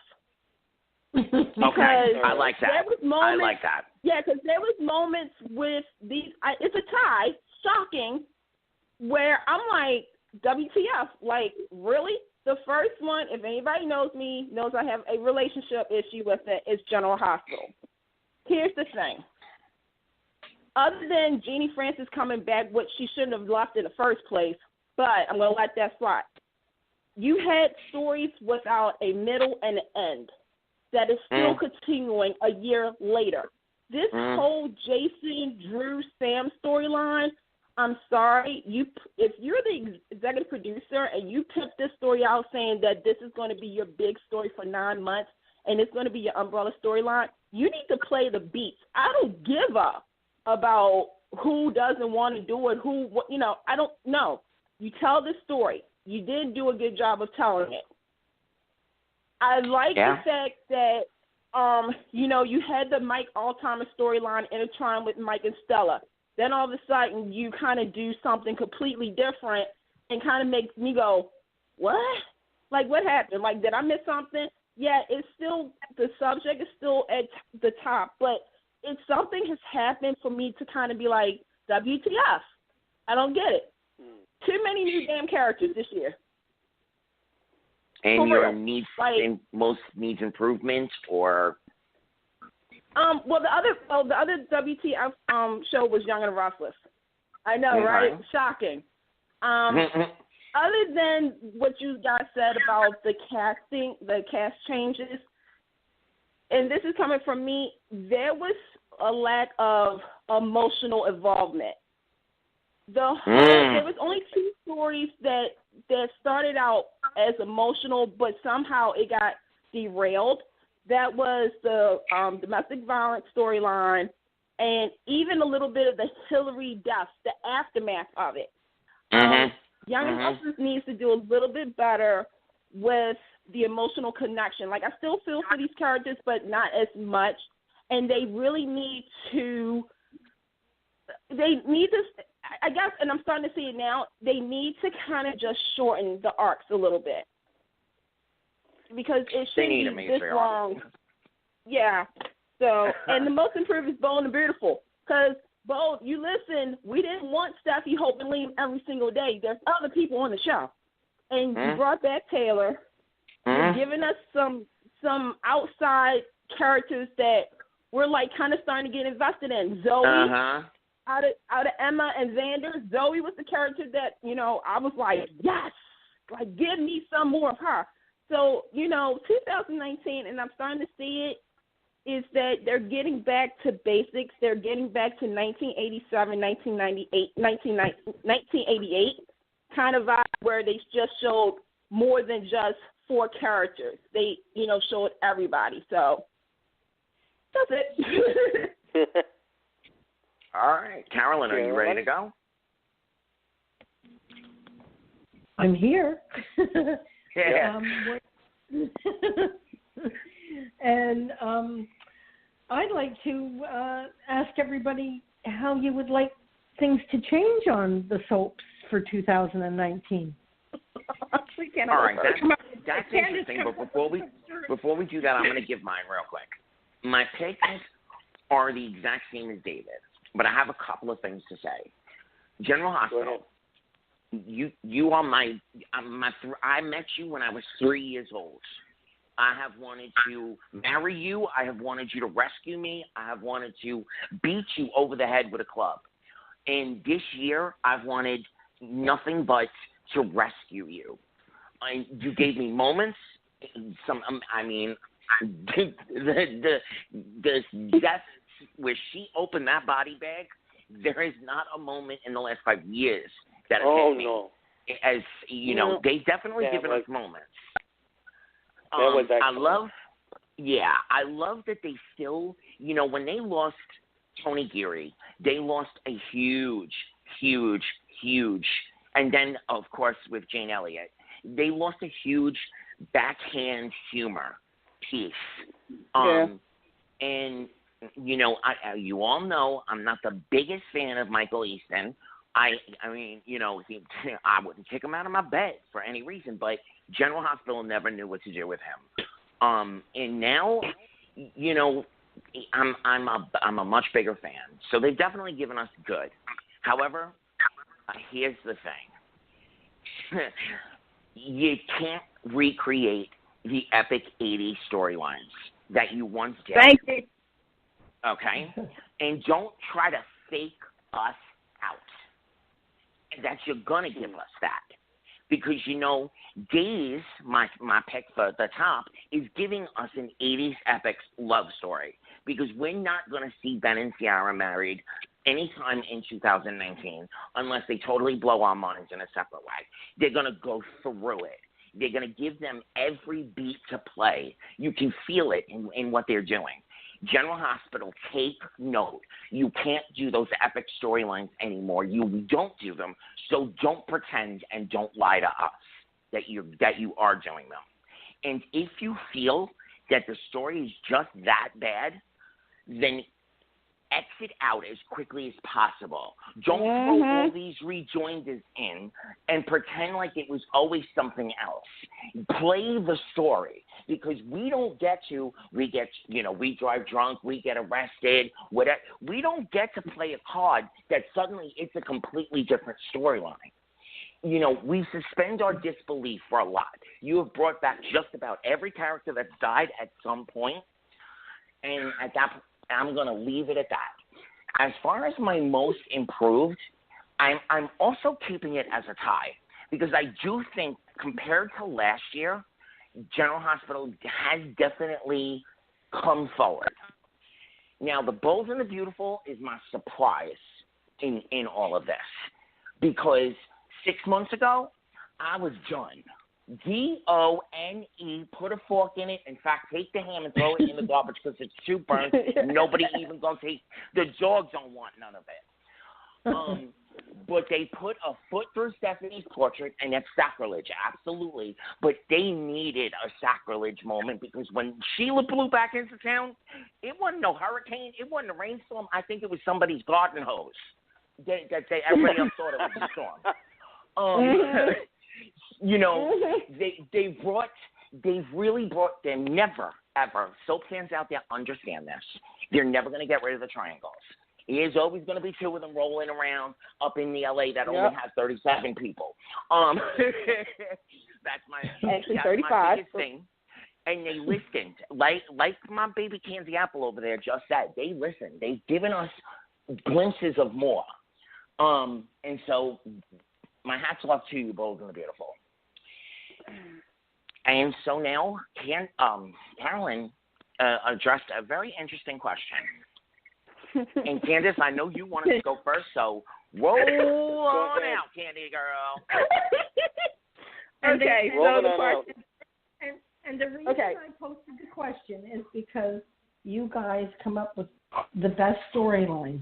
Okay, I like that. I like that. Yeah, because there was moments with these, it's a tie, shocking, where I'm like, WTF, like, really? The first one, if anybody knows me, knows I have a relationship issue with it, is General Hospital. Here's the thing. Other than Jeannie Francis coming back, which she shouldn't have left in the first place, but I'm going to let that slide. You had stories without a middle and an end that is still continuing a year later. This whole Jason, Drew, Sam storyline, I'm sorry, if you're the executive producer and you picked this story out saying that this is going to be your big story for 9 months and it's going to be your umbrella storyline, you need to play the beats. I don't give up about who doesn't want to do it, I don't know. You tell the story. You did do a good job of telling it. I like the fact that, you had the Mike Alzheimer's storyline intertwined with Mike and Stella. Then all of a sudden you kind of do something completely different and kind of makes me go, what? Like, what happened? Like, did I miss something? Yeah, it's still, the subject is still at the top, but if something has happened for me to kind of be like, WTF, I don't get it. Too many new damn characters this year. And most needs improvement, or? Well, the other WTF show was Young and Restless. I know, right? Shocking. Other than what you guys said about the casting, the cast changes, and this is coming from me, there was a lack of emotional involvement. There was only 2 stories that started out as emotional, but somehow it got derailed. That was the domestic violence storyline, and even a little bit of the Hillary death, the aftermath of it. Young and Restless needs to do a little bit better with the emotional connection. Like, I still feel for these characters, but not as much. And they really need to, I guess, and I'm starting to see it now, they need to kind of just shorten the arcs a little bit. because it shouldn't be this long. Yeah. So, and the most improved is Bold and Beautiful. Because, Bold, you listen, we didn't want Steffi, Hope, and Liam every single day. There's other people on the show. And you brought back Taylor. You're giving us some outside characters that we're, like, kind of starting to get invested in. Zoe, out of Emma and Xander, Zoe was the character that, you know, I was like, yes, like, give me some more of her. So, you know, 2019, and I'm starting to see it, is that they're getting back to basics. They're getting back to 1987, 1988 kind of vibe where they just showed more than just 4 characters. They, you know, showed everybody. So that's it. All right. Carolyn, are you ready to go? I'm here. Yeah. And I'd like to ask everybody how you would like things to change on the soaps for 2019. All right, that's interesting. But before we do that, I'm going to give mine real quick. My picks are the exact same as David, but I have a couple of things to say. General Hospital. You are I met you when I was 3 years old. I have wanted to marry you. I have wanted you to rescue me. I have wanted to beat you over the head with a club. And this year, I've wanted nothing but to rescue you. You gave me moments. The death where she opened that body bag. There is not a moment in the last 5 years that has hit me. No. As you know, they definitely given us moments. I love that they still, you know, when they lost Tony Geary, they lost a huge, and then, of course, with Jane Elliott, they lost a huge backhand humor piece. And, you know, you all know I'm not the biggest fan of Michael Easton. I mean, you know, I wouldn't kick him out of my bed for any reason, but General Hospital never knew what to do with him. And now, you know, I'm a much bigger fan. So they've definitely given us good. However, here's the thing. You can't recreate the epic 80s storylines that you once did. Thank you. Okay? And don't try to fake us out. That you're going to give us that. Because, you know, Days, my pick for the top, is giving us an 80s epic love story. Because we're not going to see Ben and Ciara married anytime in 2019 unless they totally blow our minds in a separate way. They're going to go through it. They're going to give them every beat to play. You can feel it in what they're doing. General Hospital, take note. You can't do those epic storylines anymore. You don't do them, so don't pretend and don't lie to us that you are doing them. And if you feel that the story is just that bad, then exit out as quickly as possible. Don't throw all these rejoinders in and pretend like it was always something else. Play the story, because we don't get to, we drive drunk, we get arrested, whatever. We don't get to play a card that suddenly it's a completely different storyline. You know, we suspend our disbelief for a lot. You have brought back just about every character that's died at some point, and at that I'm going to leave it at that. As far as my most improved, I'm also keeping it as a tie, because I do think compared to last year, General Hospital has definitely come forward. Now, The Bold and the Beautiful is my surprise in all of this, because 6 months ago, I was done. D-O-N-E, put a fork in it. In fact, take the ham and throw it in the garbage because it's too burnt. Nobody even going to take. The dogs don't want none of it. But they put a foot through Stephanie's portrait, and that's sacrilege, absolutely. But they needed a sacrilege moment, because when Sheila blew back into town, it wasn't no hurricane. It wasn't a rainstorm. I think it was somebody's garden hose. Everybody else thought it was a storm. You know, they brought, they've really brought, they're never, ever, soap fans out there understand this. They're never going to get rid of the triangles. There's always going to be two of them rolling around up in the LA that only has 37 people. That's my 35. My biggest thing. And they listened. Like my baby Candy Apple over there just said, they listened. They've given us glimpses of more. And so my hat's off to you, Bold and the Beautiful. And so now Carolyn addressed a very interesting question. And Candice, I know you wanted to go first, so roll on out, Candy girl. Okay, so the question. And the reason I posted the question is because you guys come up with the best storylines.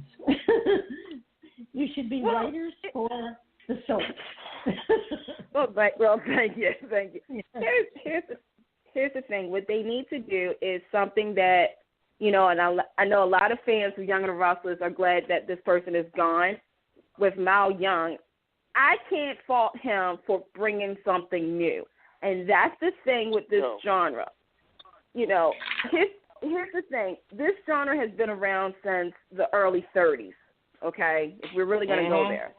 You should be writers for the soap. Well, thank you. Here's the thing. What they need to do is something that, and I know a lot of fans of Young and the Restless are glad that this person is gone. With Mal Young, I can't fault him for bringing something new. And that's the thing with this genre. Here's the thing. This genre has been around since the early 30s, okay, if we're really going to go there.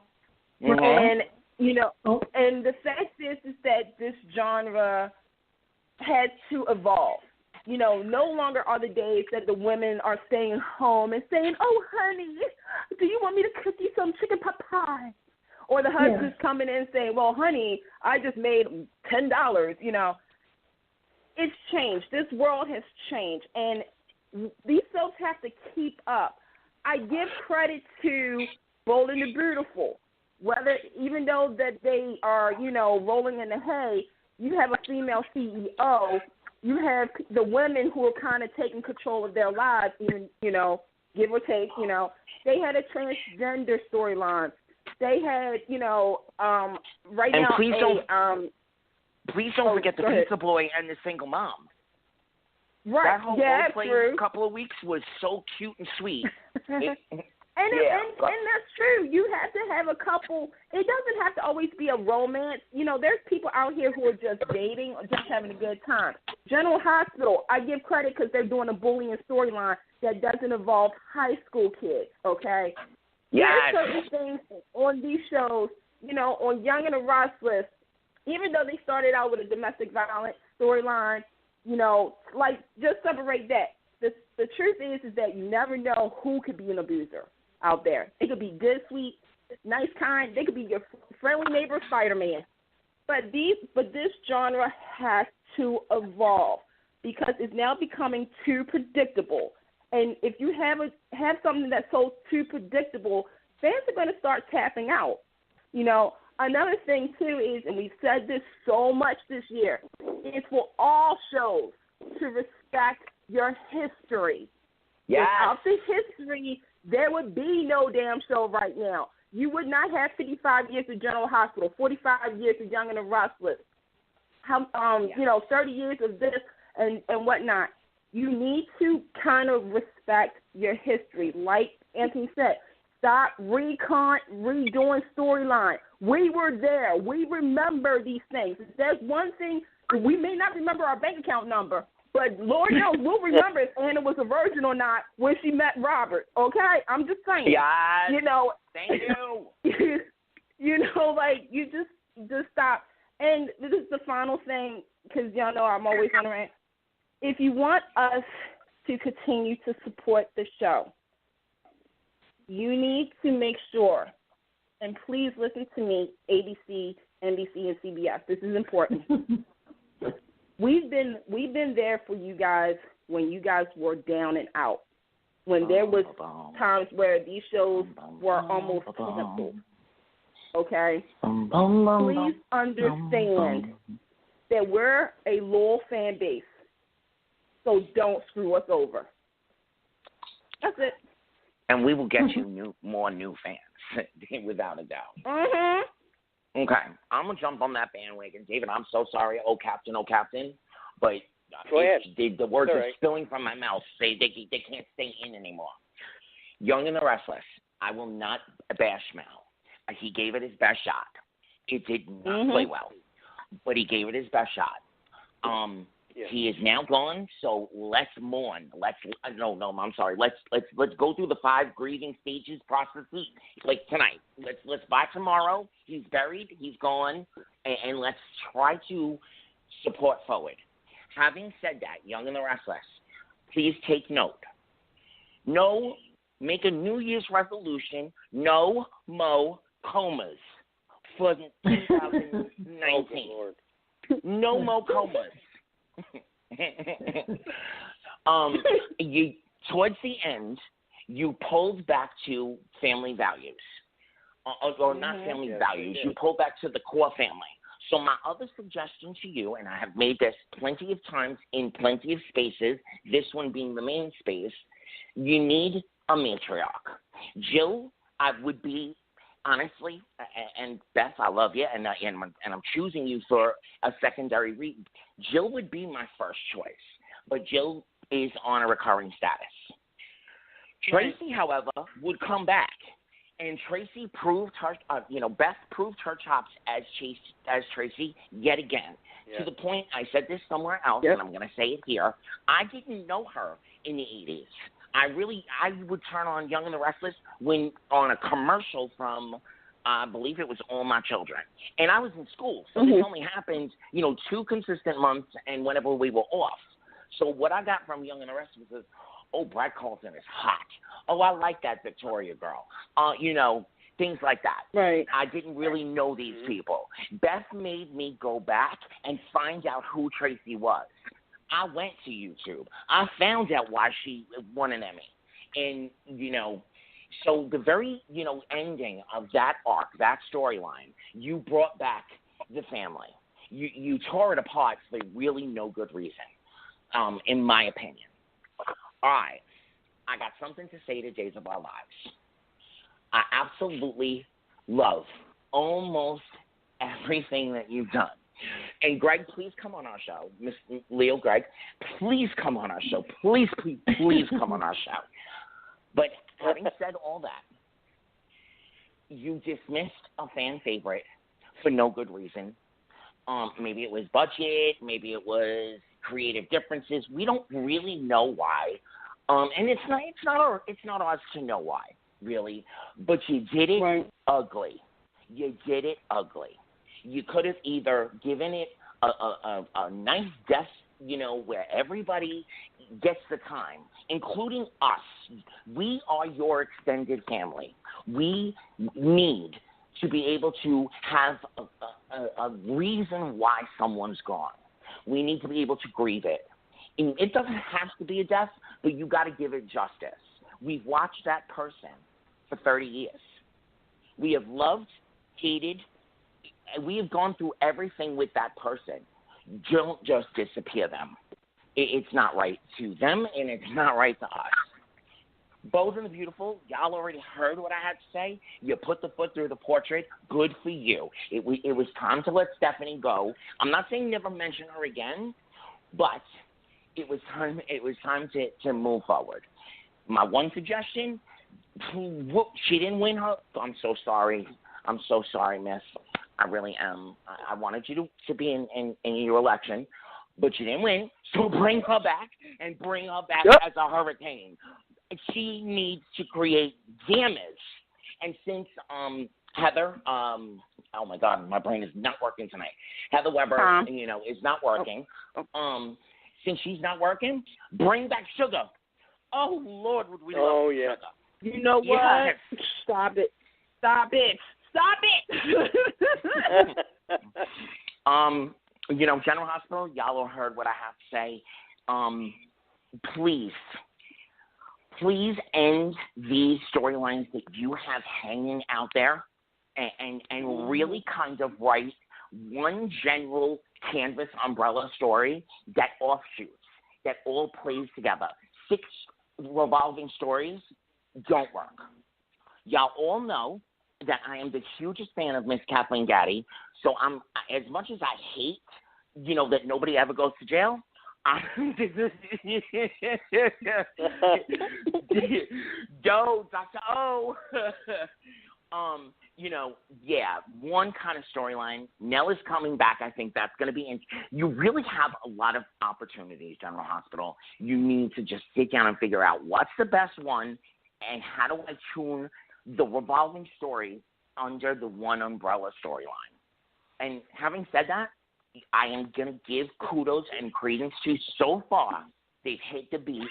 And, and the fact is that this genre had to evolve. No longer are the days that the women are staying home and saying, oh, honey, do you want me to cook you some chicken pot pie? Or the husband's coming in saying, well, honey, I just made $10, It's changed. This world has changed. And these soaps have to keep up. I give credit to Bold and the Beautiful. Even though that they are, rolling in the hay, you have a female CEO. You have the women who are kind of taking control of their lives, even, give or take, They had a transgender storyline. They had, right and now. Please don't forget the pizza boy and the single mom. Right. That whole role-play couple of weeks was so cute and sweet. And that's true. You have to have a couple. It doesn't have to always be a romance. There's people out here who are just dating or just having a good time. General Hospital, I give credit because they're doing a bullying storyline that doesn't involve high school kids, okay? Yes. There's certain things on these shows, on Young and the Restless, even though they started out with a domestic violence storyline, just separate that. The truth is that you never know who could be an abuser out there. It could be good, sweet, nice, kind. They could be your friendly neighbor Spider-Man. But this genre has to evolve because it's now becoming too predictable. And if you have something that's so too predictable, fans are going to start tapping out. Another thing, too, is, and we've said this so much this year, is for all shows to respect your history. Yes. Without the history, there would be no damn show right now. You would not have 55 years of General Hospital, 45 years of Young and the Restless, 30 years of this and whatnot. You need to kind of respect your history. Like Anthony said, stop redoing storyline. We were there. We remember these things. If there's one thing, we may not remember our bank account number, but Lord knows we'll remember if Anna was a virgin or not when she met Robert, okay? I'm just saying. Yes. Thank you. You just stop. And this is the final thing, because y'all know I'm always on the rant. If you want us to continue to support the show, you need to make sure, and please listen to me, ABC, NBC, and CBS. This is important. We've been there for you guys when you guys were down and out, when there was times where these shows were almost canceled. Okay? Please understand that we're a loyal fan base, so don't screw us over. That's it. And we will get you more new fans, without a doubt. Mm-hmm. Okay, I'm going to jump on that bandwagon. David, I'm so sorry, oh, Captain, but the words are spilling from my mouth. They can't stay in anymore. Young and the Restless, I will not bash Mal. He gave it his best shot. It did not play well, but he gave it his best shot. He is now gone, so let's mourn. Let's go through the 5 grieving stages, processes, like tonight. Let's by tomorrow. He's buried. He's gone, and let's try to support forward. Having said that, Young and the Restless, please take note. No, make a New Year's resolution. No mo comas for 2019. No mo comas. You towards the end, you pulled back to family values, or not family values. You pulled back to the core family. So my other suggestion to you, and I have made this plenty of times in plenty of spaces, this one being the main space, you need a matriarch. Jill, I would be, honestly, and Beth, I love you, and I'm choosing you for a secondary read. Jill would be my first choice, but Jill is on a recurring status. Tracy, however, would come back. And Tracy proved her, Beth proved her chops as Tracy yet again. Yeah. To the point, I said this somewhere else, and I'm going to say it here. I didn't know her in the 80s. I would turn on Young and the Restless when on a commercial from, I believe it was All My Children. And I was in school, so this only happened, 2 consistent months and whenever we were off. So what I got from Young and the Restless is, oh, Brad Carlton is hot. Oh, I like that Victoria girl. Things like that. Right. I didn't really know these people. Beth made me go back and find out who Tracy was. I went to YouTube. I found out why she won an Emmy. And, so the very, ending of that arc, that storyline, you brought back the family. You tore it apart for really no good reason, in my opinion. All right. I got something to say to Days of Our Lives. I absolutely love almost everything that you've done. And Greg, please come on our show. Miss Leo, Greg, please come on our show. Please come on our show. But having said all that, you dismissed a fan favorite for no good reason. Maybe it was budget. Maybe it was creative differences. We don't really know why. And it's not ours to know why, really. But you did it ugly. You did it ugly. You could have either given it a nice death, where everybody gets the time, including us. We are your extended family. We need to be able to have a reason why someone's gone. We need to be able to grieve it. And it doesn't have to be a death, but you got to give it justice. We've watched that person for 30 years. We have loved, hated. We have gone through everything with that person. Don't just disappear them. It's not right to them, and it's not right to us. Bold and the Beautiful, y'all already heard what I had to say. You put the foot through the portrait. Good for you. It was time to let Stephanie go. I'm not saying never mention her again, but it was time to move forward. My one suggestion, she didn't win her. I'm so sorry. I'm so sorry, miss. I really am. I wanted you to be in your election, but you didn't win. So bring her back and bring her back as a hurricane. She needs to create damage. And since Heather, oh my God, my brain is not working tonight. Heather Weber, is not working. Since she's not working, bring back Sugar. Oh, Lord, would we love Sugar. You know what? Yes. Stop it. General Hospital, y'all all heard what I have to say. Please end these storylines that you have hanging out there and really kind of write one general canvas umbrella story that offshoots, that all plays together. 6 revolving stories don't work. Y'all all know that I am the hugest fan of Miss Kathleen Gaddy, so I'm, as much as I hate, that nobody ever goes to jail, Yo, Dr. O. one kind of storyline. Nell is coming back. I think that's going to be you really have a lot of opportunities, General Hospital. You need to just sit down and figure out what's the best one and how do I tune the revolving story under the one umbrella storyline. And having said that, I am going to give kudos and credence to so far. They've hit the beats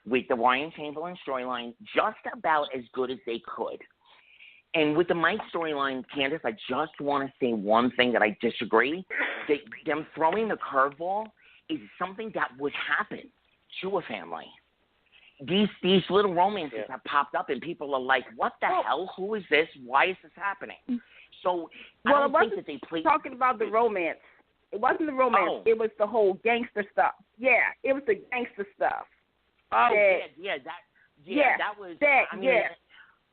with the Ryan Chamberlain storyline just about as good as they could. And with the Mike storyline, Candice, I just want to say one thing that I disagree. Them throwing the curveball is something that would happen to a family. These little romances have popped up, and people are like, what the hell? Who is this? Why is this happening? So I don't think that they played. Talking about the romance. It wasn't the romance. Oh. It was the whole gangster stuff. Yeah, it was the gangster stuff. Oh, that was.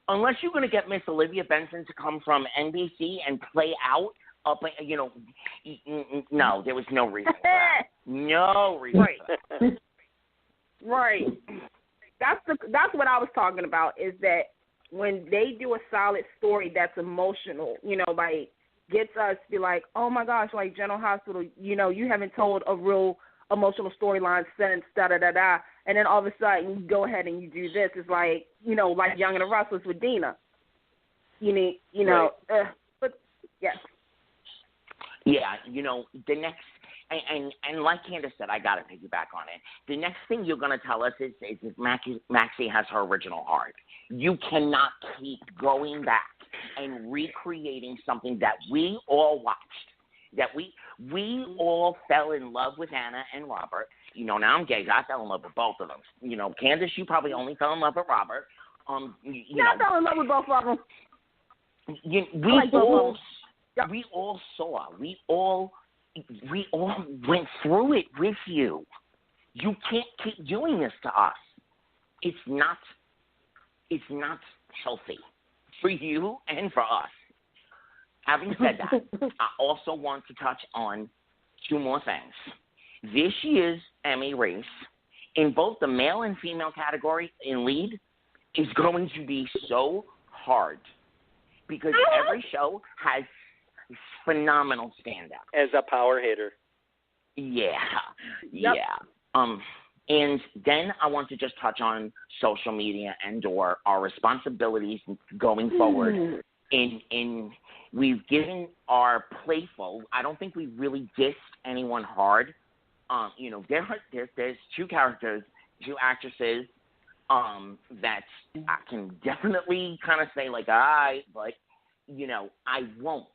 Unless you're going to get Miss Olivia Benson to come from NBC and play out no, there was no reason for that. No reason for that. Right. That's what I was talking about, is that when they do a solid story that's emotional, like gets us to be like, oh my gosh, like General Hospital, you haven't told a real emotional storyline since da-da-da-da, and then all of a sudden you go ahead and you do this. It's like, like Young and the Restless with Dina. But yes. Yeah, the next, and like Candice said, I got to piggyback on it. The next thing you're going to tell us is that Maxie has her original heart. You cannot keep going back and recreating something that we all watched, that we all fell in love with Anna and Robert. Now I'm gay. I fell in love with both of them. Candice, you probably only fell in love with Robert. I fell in love with both of them. We all saw. We all went through it with you. You can't keep doing this to us. It's not healthy for you and for us. Having said that, I also want to touch on two more things. This year's Emmy race, in both the male and female category in lead, is going to be so hard because every show has phenomenal standouts. As a power hitter. Yeah. And then I want to just touch on social media and/or our responsibilities going forward. In we've given our playful. I don't think we really dissed anyone hard. There's two characters, two actresses that I can definitely kind of say like, all right, but I won't,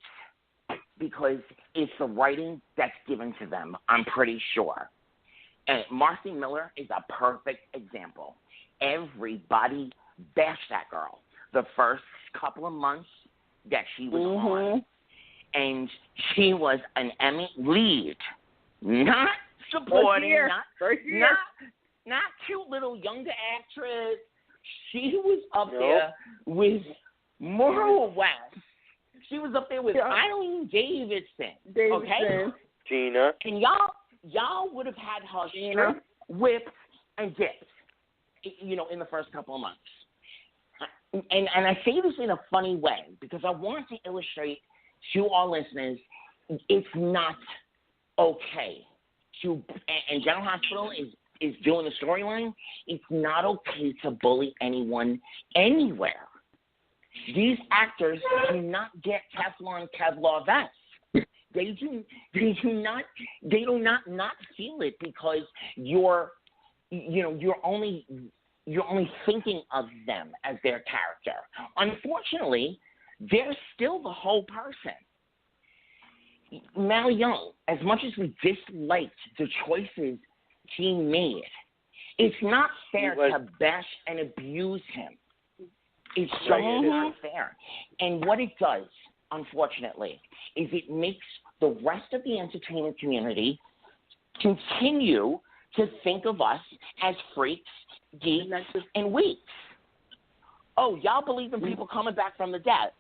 because it's the writing that's given to them, I'm pretty sure. And Marcy Miller is a perfect example. Everybody bashed that girl the first couple of months that she was on. And she was an Emmy lead, not supporting, not cute little younger actress. She was up there with Moral West. She was up there with Eileen Davidson. Okay? Gina. And y'all would have had her stripped, whipped, and dipped, in the first couple of months. And I say this in a funny way because I want to illustrate to our listeners it's not okay to, and General Hospital is doing the storyline, it's not okay to bully anyone anywhere. These actors do not get Teflon Kevlar vests. They do not feel it because you're only thinking of them as their character. Unfortunately, they're still the whole person. Mal Young, as much as we disliked the choices he made, it's not fair to bash and abuse him. It's so not fair. And what it does, unfortunately, is it makes the rest of the entertainment community continue to think of us as freaks, geeks, and weaks. Oh, y'all believe in people coming back from the dead.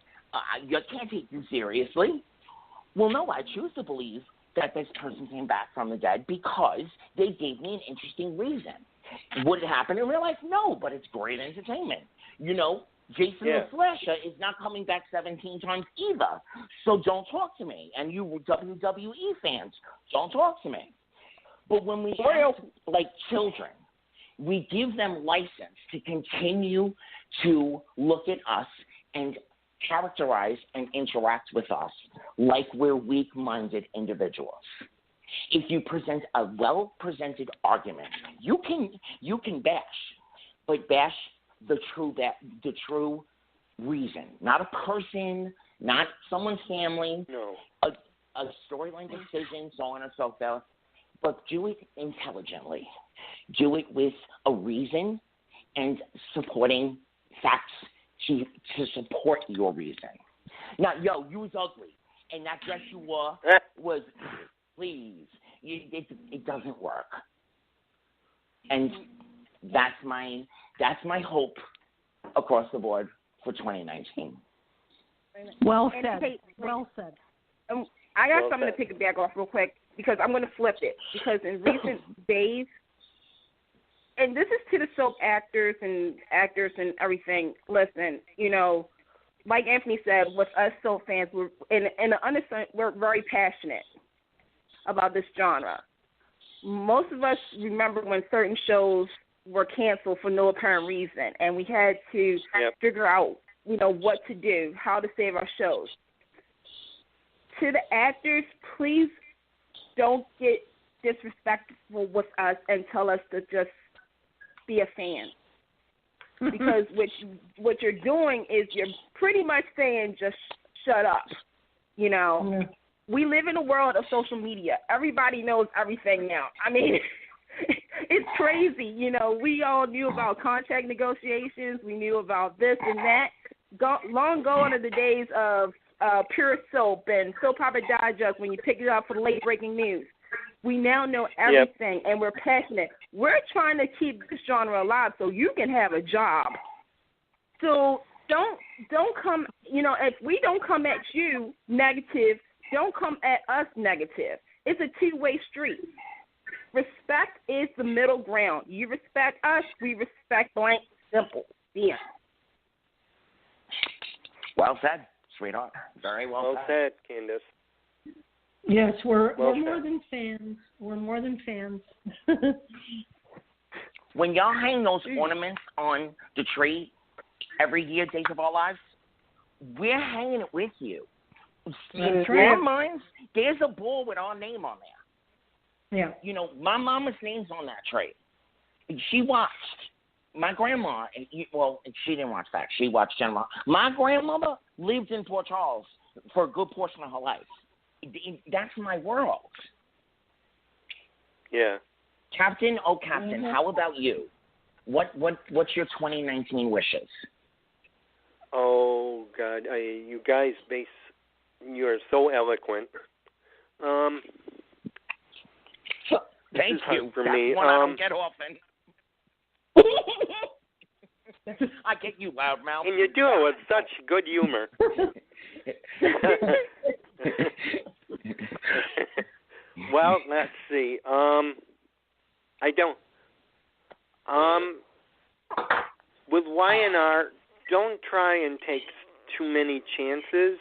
You can't take them seriously. Well, no, I choose to believe that this person came back from the dead because they gave me an interesting reason. Would it happen in real life? No, but it's great entertainment. Jason the Slasher is not coming back 17 times either. So don't talk to me. And you WWE fans, don't talk to me. But when we act like children, we give them license to continue to look at us and characterize and interact with us like we're weak-minded individuals. If you present a well-presented argument, you can bash, but bash the true reason, not a person, not someone's family, a storyline decision, so on and so forth, but do it intelligently. Do it with a reason and supporting facts to support your reason. Not, yo, you was ugly, and that dress you wore was, please, it doesn't work. And that's my hope across the board for 2019. Well said. Well said. I got something to pick it back off real quick because I'm going to flip it. Because in recent days, and this is to the soap actors and everything. Listen, like Anthony said, with us soap fans, we're very passionate about this genre. Most of us remember when certain shows were canceled for no apparent reason, and we had to figure out, what to do, how to save our shows. To the actors, please don't get disrespectful with us and tell us to just be a fan. Because what you're doing is you're pretty much saying just shut up. We live in a world of social media. Everybody knows everything now. I mean, it's crazy. We all knew about contract negotiations. We knew about this and that. Long gone are the days of pure soap and soap opera digest when you pick it up for the late breaking news. We now know everything, and we're passionate. We're trying to keep this genre alive so you can have a job. So don't come, if we don't come at you negative, don't come at us negative. It's a two-way street. Respect is the middle ground. You respect us, we respect blank, simple. Yeah. Well said, sweetheart. Very well said, Candice. Yes, we're more than fans. We're more than fans. When y'all hang those ornaments on the tree every year, Days of Our Lives, we're hanging it with you. In our minds, there's a ball with our name on there. Yeah. My mama's name's on that tree. She watched. My grandma, well, she didn't watch that. She watched General. My grandmother lived in Port Charles for a good portion of her life. That's my world. Yeah. Captain, how about you? What's your 2019 wishes? Oh God, you guys, you're so eloquent. Thank you. For That's me. One I don't get often. I get you, loudmouth. And you do it with such good humor. Well, let's see. I don't. With Y&R, don't try and take too many chances.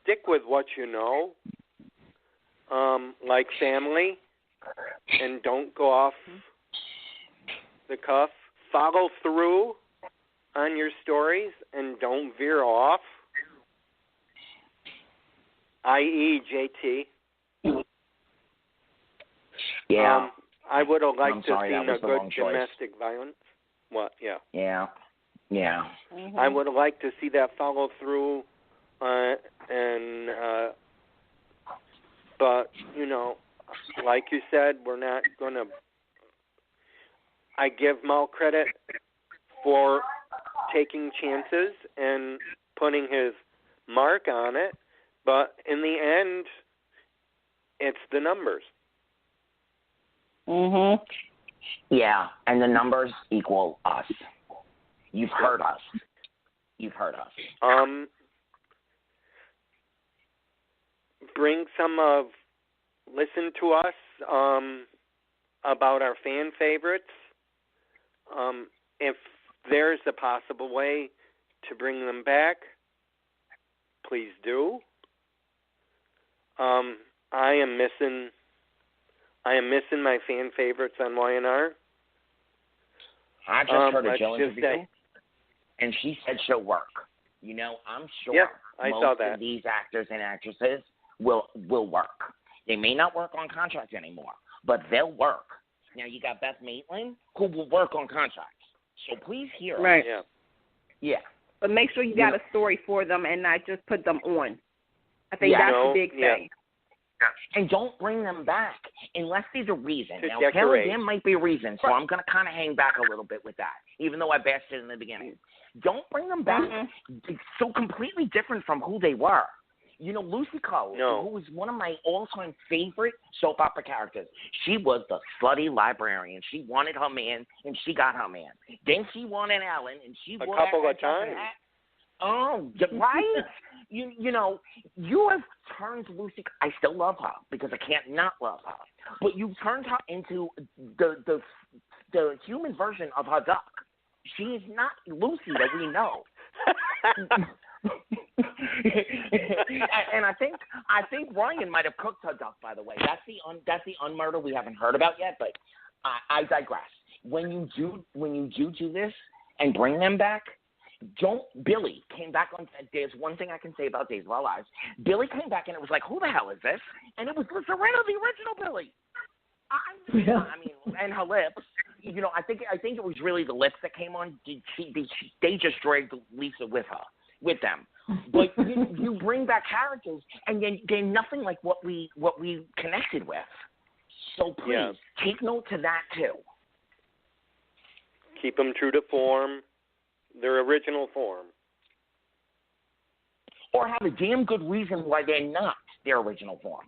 Stick with what you know, like family, and don't go off the cuff. Follow through on your stories and don't veer off, i.e. JT. Yeah. I would have liked to see a good domestic violence. What? Yeah. Yeah. Yeah. Mm-hmm. I would have liked to see that follow through, but like you said, we're not gonna. I give Mal credit for taking chances and putting his mark on it, but in the end, it's the numbers. Mhm. Yeah, and the numbers equal us. You've heard us. You've heard us. Bring listen to us about our fan favorites. if there's a possible way to bring them back, please do. I am missing my fan favorites on YNR. I just heard a Jill interview, and she said she'll work. You know, I'm sure most of these actors and actresses will work. They may not work on contract anymore, but they'll work. Now, you got Beth Maitland, who will work on contracts. So please hear her. Right. Yeah. But make sure you got a story for them and not just put them on. I think that's the big thing. And don't bring them back unless there's a reason. Now, there might be a reason, so I'm going to kind of hang back a little bit with that, even though I bashed it in the beginning. Don't bring them back. It's so completely different from who they were. You know, Lucy Cole, who was one of my all-time favorite soap opera characters, she was the slutty librarian. She wanted her man, and she got her man. Then she wanted Alan, and she a couple of times. Oh, right? You know, you have turned Lucy. I still love her because I can't not love her. But you turned her into the human version of her duck. She is not Lucy that we know. And I think Ryan might have cooked her duck. By the way, that's the unmurder we haven't heard about yet. But I digress. When you do this and bring them back. Billy came back on. There's one thing I can say about Days of Our Lives. Billy came back and it was like, who the hell is this? And it was Lisa Rinna, the original Billy. I mean, and her lips. You know, I think it was really the lips that came on. They just dragged Lisa with them. But you bring back characters, and then they're nothing like what we connected with. So please take note to that too. Keep them true to form. Their original form. Or have a damn good reason why they're not their original form.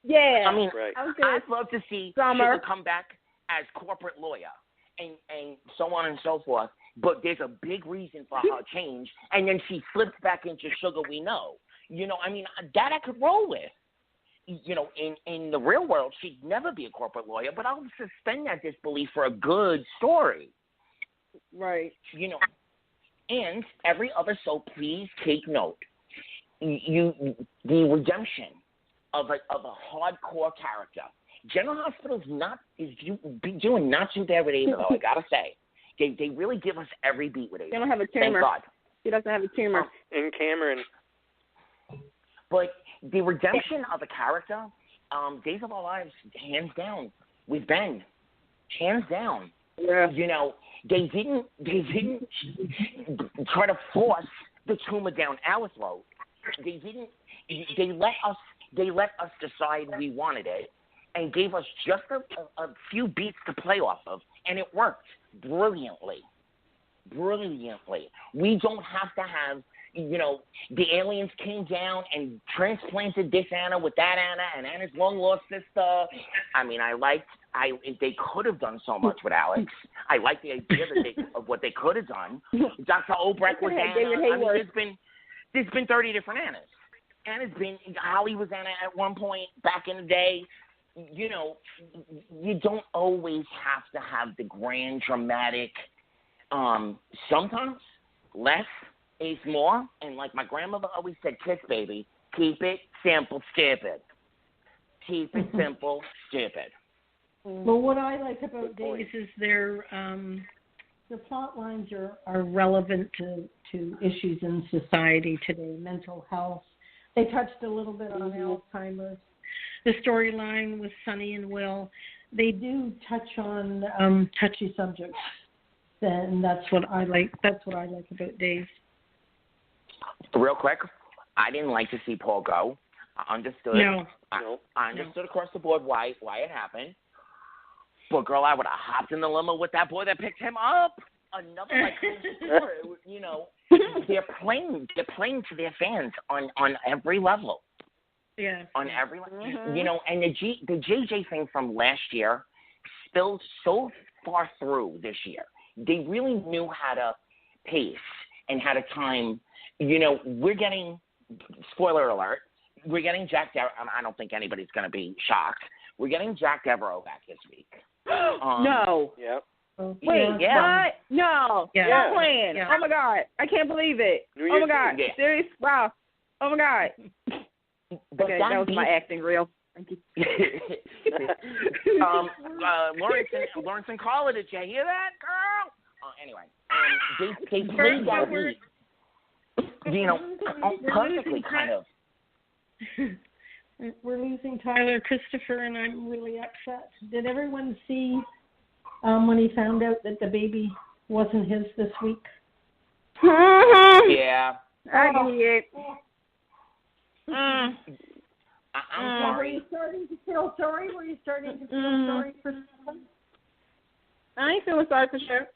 Yeah. I mean, I'd love to see Sugar come back as corporate lawyer and so on and so forth, but there's a big reason for her change, and then she flips back into Sugar we know. You know, I mean, that I could roll with. You know, in the real world, she'd never be a corporate lawyer, but I'll suspend that disbelief for a good story. Right. You know, and every other soap, please take note. The redemption of a hardcore character. General Hospital's doing not too bad with Ava, though, I gotta say. They really give us every beat with Ava. They don't have a tumor. Thank God. She doesn't have a tumor. And Cameron. But the redemption of a character, Days of Our Lives, hands down, with Ben. Hands down. Yeah. You know, they didn't try to force the tumor down our throat. They let us decide we wanted it and gave us just a few beats to play off of, and it worked brilliantly. We don't have to have, you know, the aliens came down and transplanted this Anna with that Anna and Anna's long lost sister. I mean, they could have done so much with Alex. I like the idea of what they could have done. Dr. Obrecht was Anna. I mean, there's been 30 different Annas. Holly was Anna at one point back in the day. You know, you don't always have to have the grand dramatic. Sometimes less is more, and like my grandmother always said, kiss baby, keep it simple, stupid. Keep it simple, stupid. Well, what I like about Days is the plot lines are relevant to issues in society today, mental health. They touched a little bit on Alzheimer's. The storyline with Sonny and Will, they do touch on touchy subjects, and that's what I like. That's what I like about Days. Real quick, I didn't like to see Paul go. I understood. No. I understood across the board why it happened. But girl, I would have hopped in the limo with that boy that picked him up. Another like story. You know, they're playing to their fans on every level. Yeah. On every level. Mm-hmm. You know, and the JJ thing from last year spilled so far through this year. They really knew how to pace and how to time. You know, we're getting, spoiler alert, we're getting Jack Devereaux. I don't think anybody's going to be shocked. We're getting Jack Devereaux back this week. No. Yep. Wait, what? No. Stop playing. Yeah. Oh, my God. I can't believe it. Oh, my God. Yeah. Serious? Wow. Oh, my God. Okay, that was my acting reel. Thank you. Lawrence and Karla, did you hear that, girl? Anyway, they played that beat. Perfectly, kind of. We're losing Tyler Christopher, and I'm really upset. Did everyone see when he found out that the baby wasn't his this week? Yeah. I did. I'm sorry. Were you starting to feel sorry? Were you starting to feel sorry for someone? I ain't feeling sorry for sure.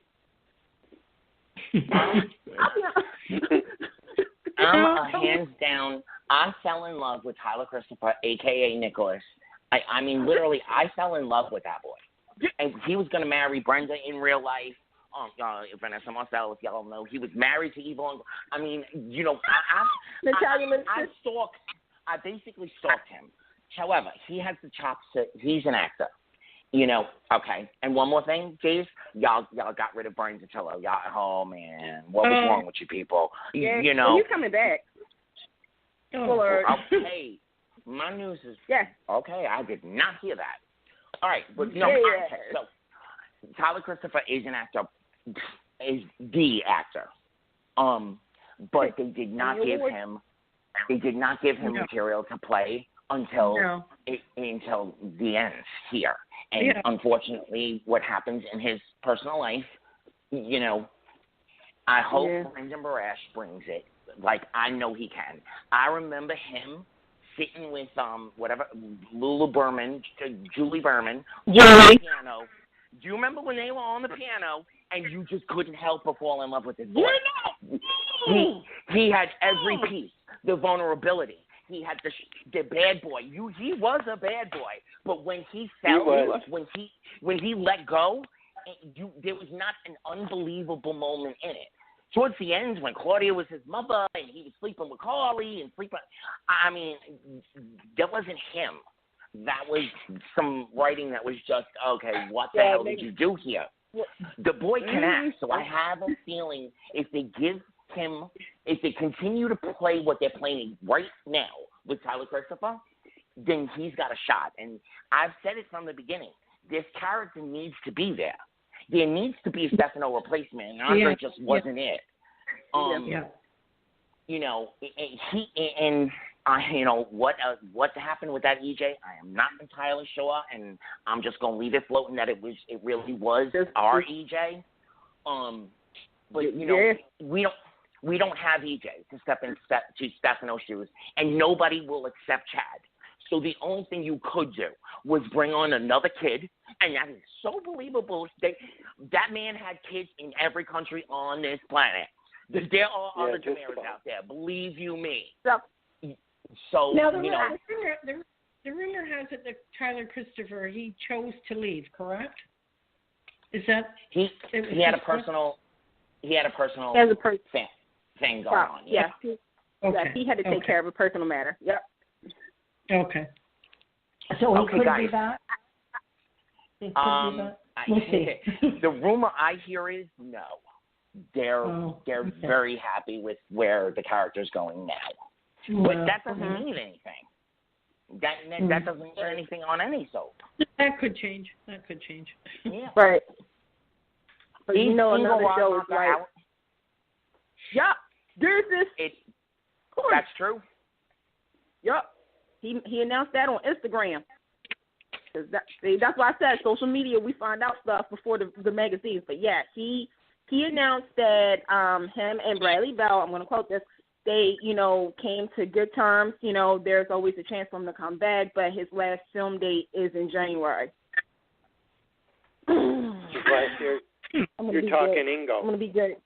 I'm hands down. I fell in love with Tyler Christopher, a.k.a. Nicholas. I mean, literally, I fell in love with that boy. And he was going to marry Brenda in real life. Vanessa Marcel, if y'all know, he was married to Yvonne. I mean, I basically stalked him. However, he has the chops. He's an actor. Okay. And one more thing, Jace, y'all got rid of Brian Zatillo. Oh man, what was wrong with you people? Yeah, he's coming back. Okay, my news is okay. I did not hear that. All right, but okay. So Tyler Christopher is an actor, is the actor. But they did not give him. They did not give him material to play until the end here. And unfortunately, what happens in his personal life, I hope Brendan Barash brings it. Like, I know he can. I remember him sitting with Julie Berman, on the piano. Do you remember when they were on the piano and you just couldn't help but fall in love with his voice? He had every piece, the vulnerability. He had the bad boy. He was a bad boy, but when he fell, when he let go, there was not an unbelievable moment in it. Towards the end, when Claudia was his mother and he was sleeping with Carly I mean, that wasn't him. That was some writing that was just, okay, what the hell did you do here? The boy can act, so I have a feeling if they continue to play what they're playing right now with Tyler Christopher, then he's got a shot. And I've said it from the beginning. This character needs to be there. There needs to be a Stefano replacement, and Andre just wasn't it. What happened with that EJ? I am not entirely sure, and I'm just gonna leave it floating that it really was our EJ. But we don't have EJ to step to Stefano's shoes, and nobody will accept Chad. So the only thing you could do was bring on another kid, and that is so believable. That man had kids in every country on this planet. There are other Damaras out there, believe you me. So now the rumor has it that Tyler Christopher, he chose to leave, correct? Is that he had a personal thing going on. Yeah. He had to take care of a personal matter. Yep. Okay. So he could be back? We'll see. The rumor I hear is no. They're very happy with where the character's going now. But that doesn't mean anything. That doesn't mean anything on any soap. That could change. Yeah. Right. But another show is like, there's this. That's true. Yep. He announced that on Instagram. That's why I said social media, we find out stuff before the magazines. But yeah, he announced that him and Bradley Bell, I'm going to quote this, they, came to good terms. There's always a chance for him to come back, but his last film date is in January. You're talking Ingo. I'm going to be good.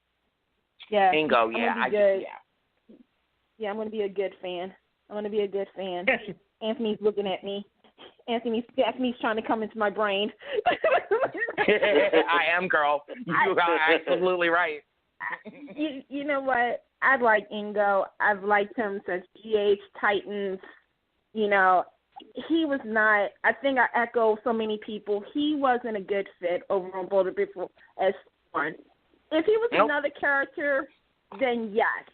Yeah. Ingo, Yeah, I'm going to be a good fan. Anthony's looking at me. Anthony's trying to come into my brain. I am, girl. You are absolutely right. You know what? I like Ingo. I've liked him since GH Titans. he was not. I think I echo so many people. He wasn't a good fit over on Bold and Beautiful as Thorn. If he was another character, then yes.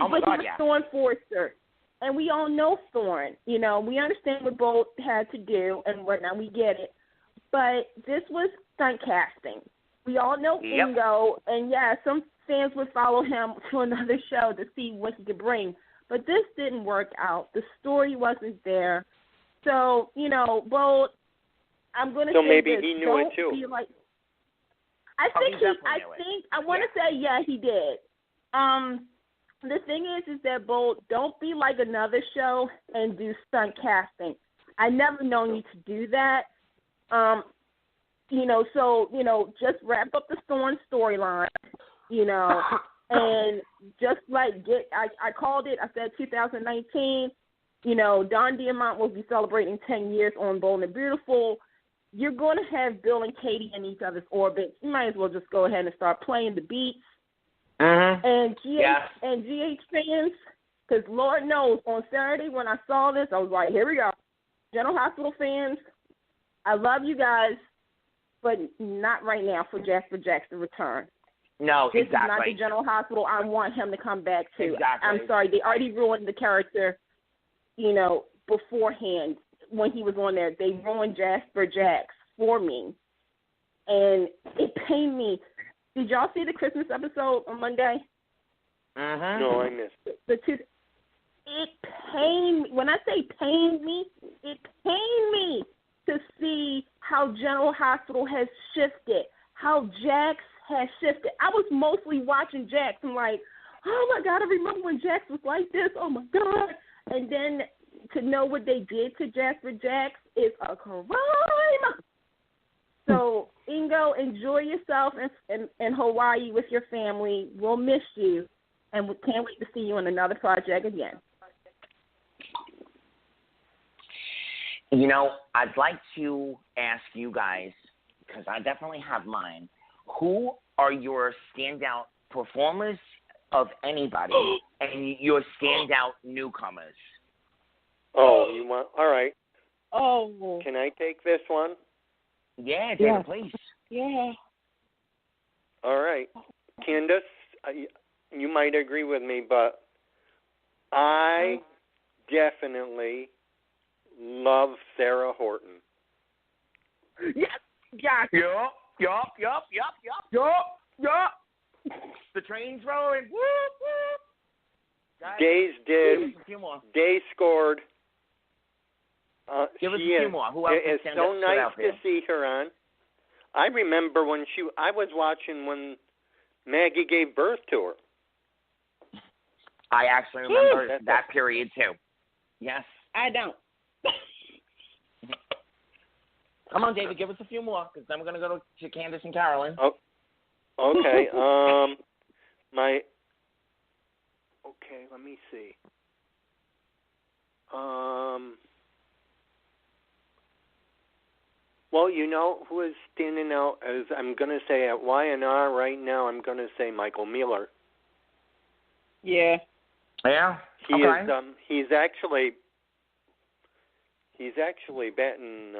Oh my but God, he was Thorn Forrester. And we all know Thorn. You know, we understand what Bold had to do and whatnot. We get it. But this was stunt casting. We all know Ingo, and some fans would follow him to another show to see what he could bring. But this didn't work out. The story wasn't there. So, you know, Bold, I'm going to say maybe this. He knew Don't it too. Be like, I want to say, he did. The thing is that, Bold, don't be like another show and do stunt casting. I never known you to do that. Just wrap up the Thorn storyline, and just I called it, I said 2019, Don Diamont will be celebrating 10 years on Bold and Beautiful. You're going to have Bill and Katie in each other's orbits. You might as well just go ahead and start playing the beats. And GH fans, because Lord knows, on Saturday when I saw this, I was like, here we go. General Hospital fans, I love you guys, but not right now for Jasper Jacks to return. No, this is not the General Hospital I want him to come back to. Exactly. I'm sorry, they already ruined the character, beforehand when he was on there. They ruined Jasper Jacks for me, and it pained me. Did y'all see the Christmas episode on Monday? No, I missed it. It pained me. When I say pained me, it pained me to see how General Hospital has shifted, how Jax has shifted. I was mostly watching Jax. I'm like, oh, my God, I remember when Jax was like this. Oh, my God. And then to know what they did to Jasper Jax is a crime. So, Ingo, enjoy yourself in Hawaii with your family. We'll miss you, and we can't wait to see you on another project again. I'd like to ask you guys, because I definitely have mine, who are your standout performers of anybody and your standout newcomers? Oh, you want? All right. Oh. Can I take this one? Yeah, David, please. Yeah. All right. Candice, you might agree with me, but I definitely love Sarah Horton. Yes. Yup. The train's rolling. Whoop, whoop. Days scored. Give us a few more. Who else it's so nice to see her on. I remember I was watching when Maggie gave birth to her. I actually remember that period too. Yes. I don't. Come on, David, give us a few more, because then we're going to go to Candice and Carolyn. Oh, okay. Okay, let me see. Well, who is standing out as I'm going to say at Y&R right now, I'm going to say Michael Mueller. Yeah. Yeah. He's actually batting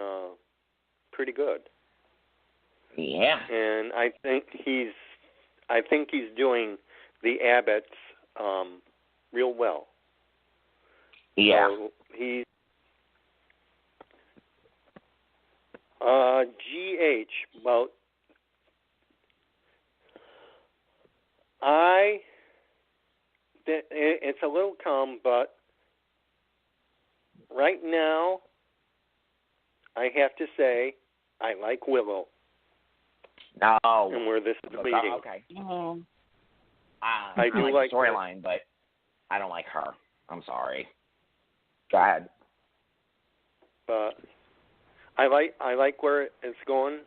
pretty good. Yeah. And I think he's doing the Abbotts real well. Yeah. So he's GH. Well, it's a little calm, but right now, I have to say, I like Willow. Oh. And where this is leading. Okay. I do like the storyline, but I don't like her. I'm sorry. Go ahead. But I like where it's going.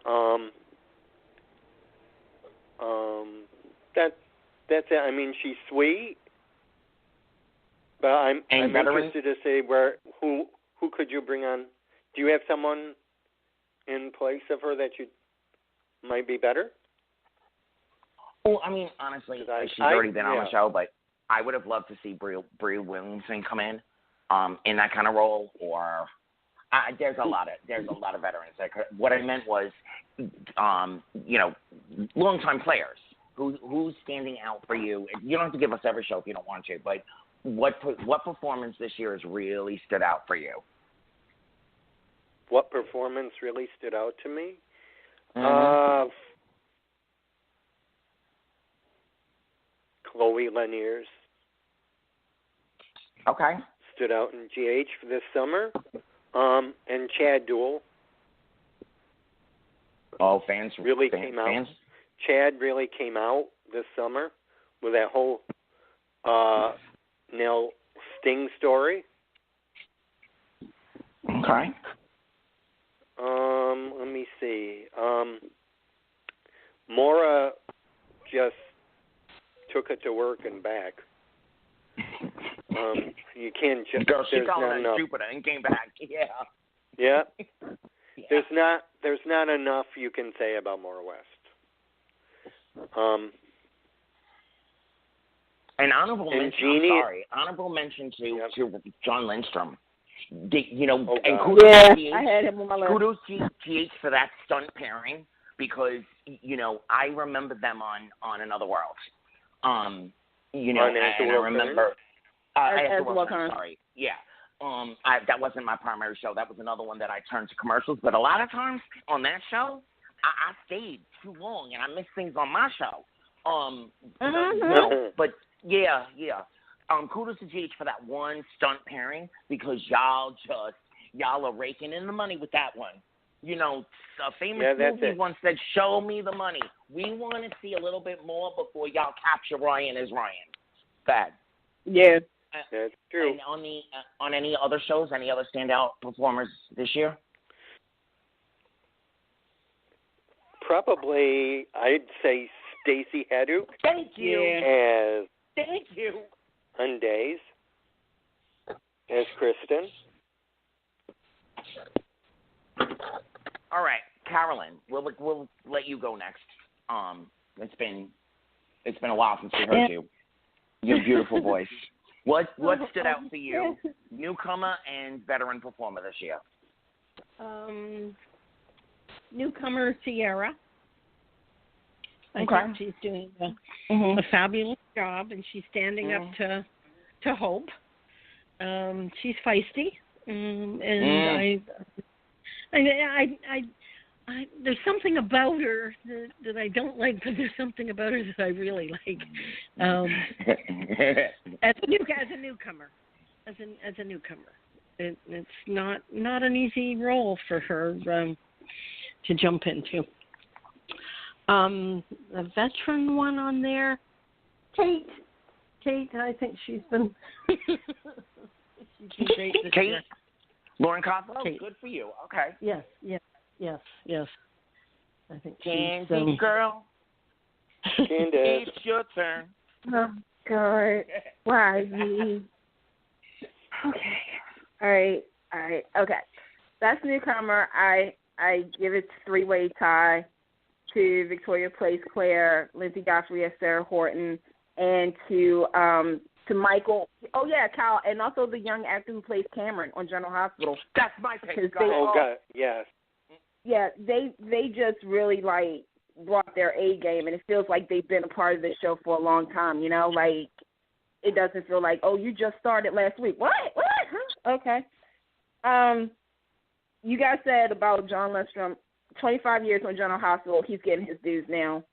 That's it. I mean, she's sweet, but I'm interested to see who could you bring on? Do you have someone in place of her that you might be better? Well, I mean, honestly, she's already been on the show, but I would have loved to see Brie Williamson come in. in that kind of role, or there's a lot of veterans. What I meant was, longtime players who's standing out for you. You don't have to give us every show if you don't want to, but what performance this year has really stood out for you? What performance really stood out to me? Chloe Lanier's. Okay. Stood out in GH for this summer. And Chad Duell. Oh, fans really came out. Chad really came out this summer with that whole Nell Sting story. Okay. Let me see. Maura just took it to work and back. You can't just. Girl, she called it Jupiter and came back. Yeah. Yeah. There's not enough you can say about Maura West. An honorable mention to John Lindstrom. And kudos I had him on my list. Kudos to GH for that stunt pairing, because I remember them on Another World. And I remember as well. Sorry, yeah. That wasn't my primary show. That was another one that I turned to commercials. But a lot of times on that show, I stayed too long and I missed things on my show. But yeah. Kudos to GH for that one stunt pairing, because y'all are raking in the money with that one. A famous movie once said, "Show me the money. We want to see a little bit more before y'all capture Ryan as Ryan." Bad. Yeah. That's true. And on any other shows, any other standout performers this year? Probably, I'd say Stacey Haddock. Thank you. Thank you. On Days as Kristen. All right, Carolyn, we'll let you go next. It's been a while since we heard you. Your beautiful voice. What stood out for you, newcomer and veteran performer this year? Newcomer Sierra. I think she's doing a fabulous job, and she's standing up to hope. She's feisty, and I there's something about her that I don't like, but there's something about her that I really like. As a newcomer, it's not an easy role for her to jump into. The veteran one on there, Kate, I think she's been great this year. Lauren Coslow, good for you. Okay. Yes. I think Candy girl. Candace. It's your turn. Oh, God. Why me? Okay. All right. Okay. That's newcomer. I give it three-way tie to Victoria Place Claire, Lindsay Godfrey as Sarah Horton, and to Michael. Oh yeah, Kyle, and also the young actor who plays Cameron on General Hospital. That's my pick. God, yes. Yeah, they just really brought their A game, and it feels like they've been a part of this show for a long time. It doesn't feel like, oh, you just started last week. What? Huh? Okay. You guys said about John Lindstrom, 25 years on General Hospital, he's getting his dues now.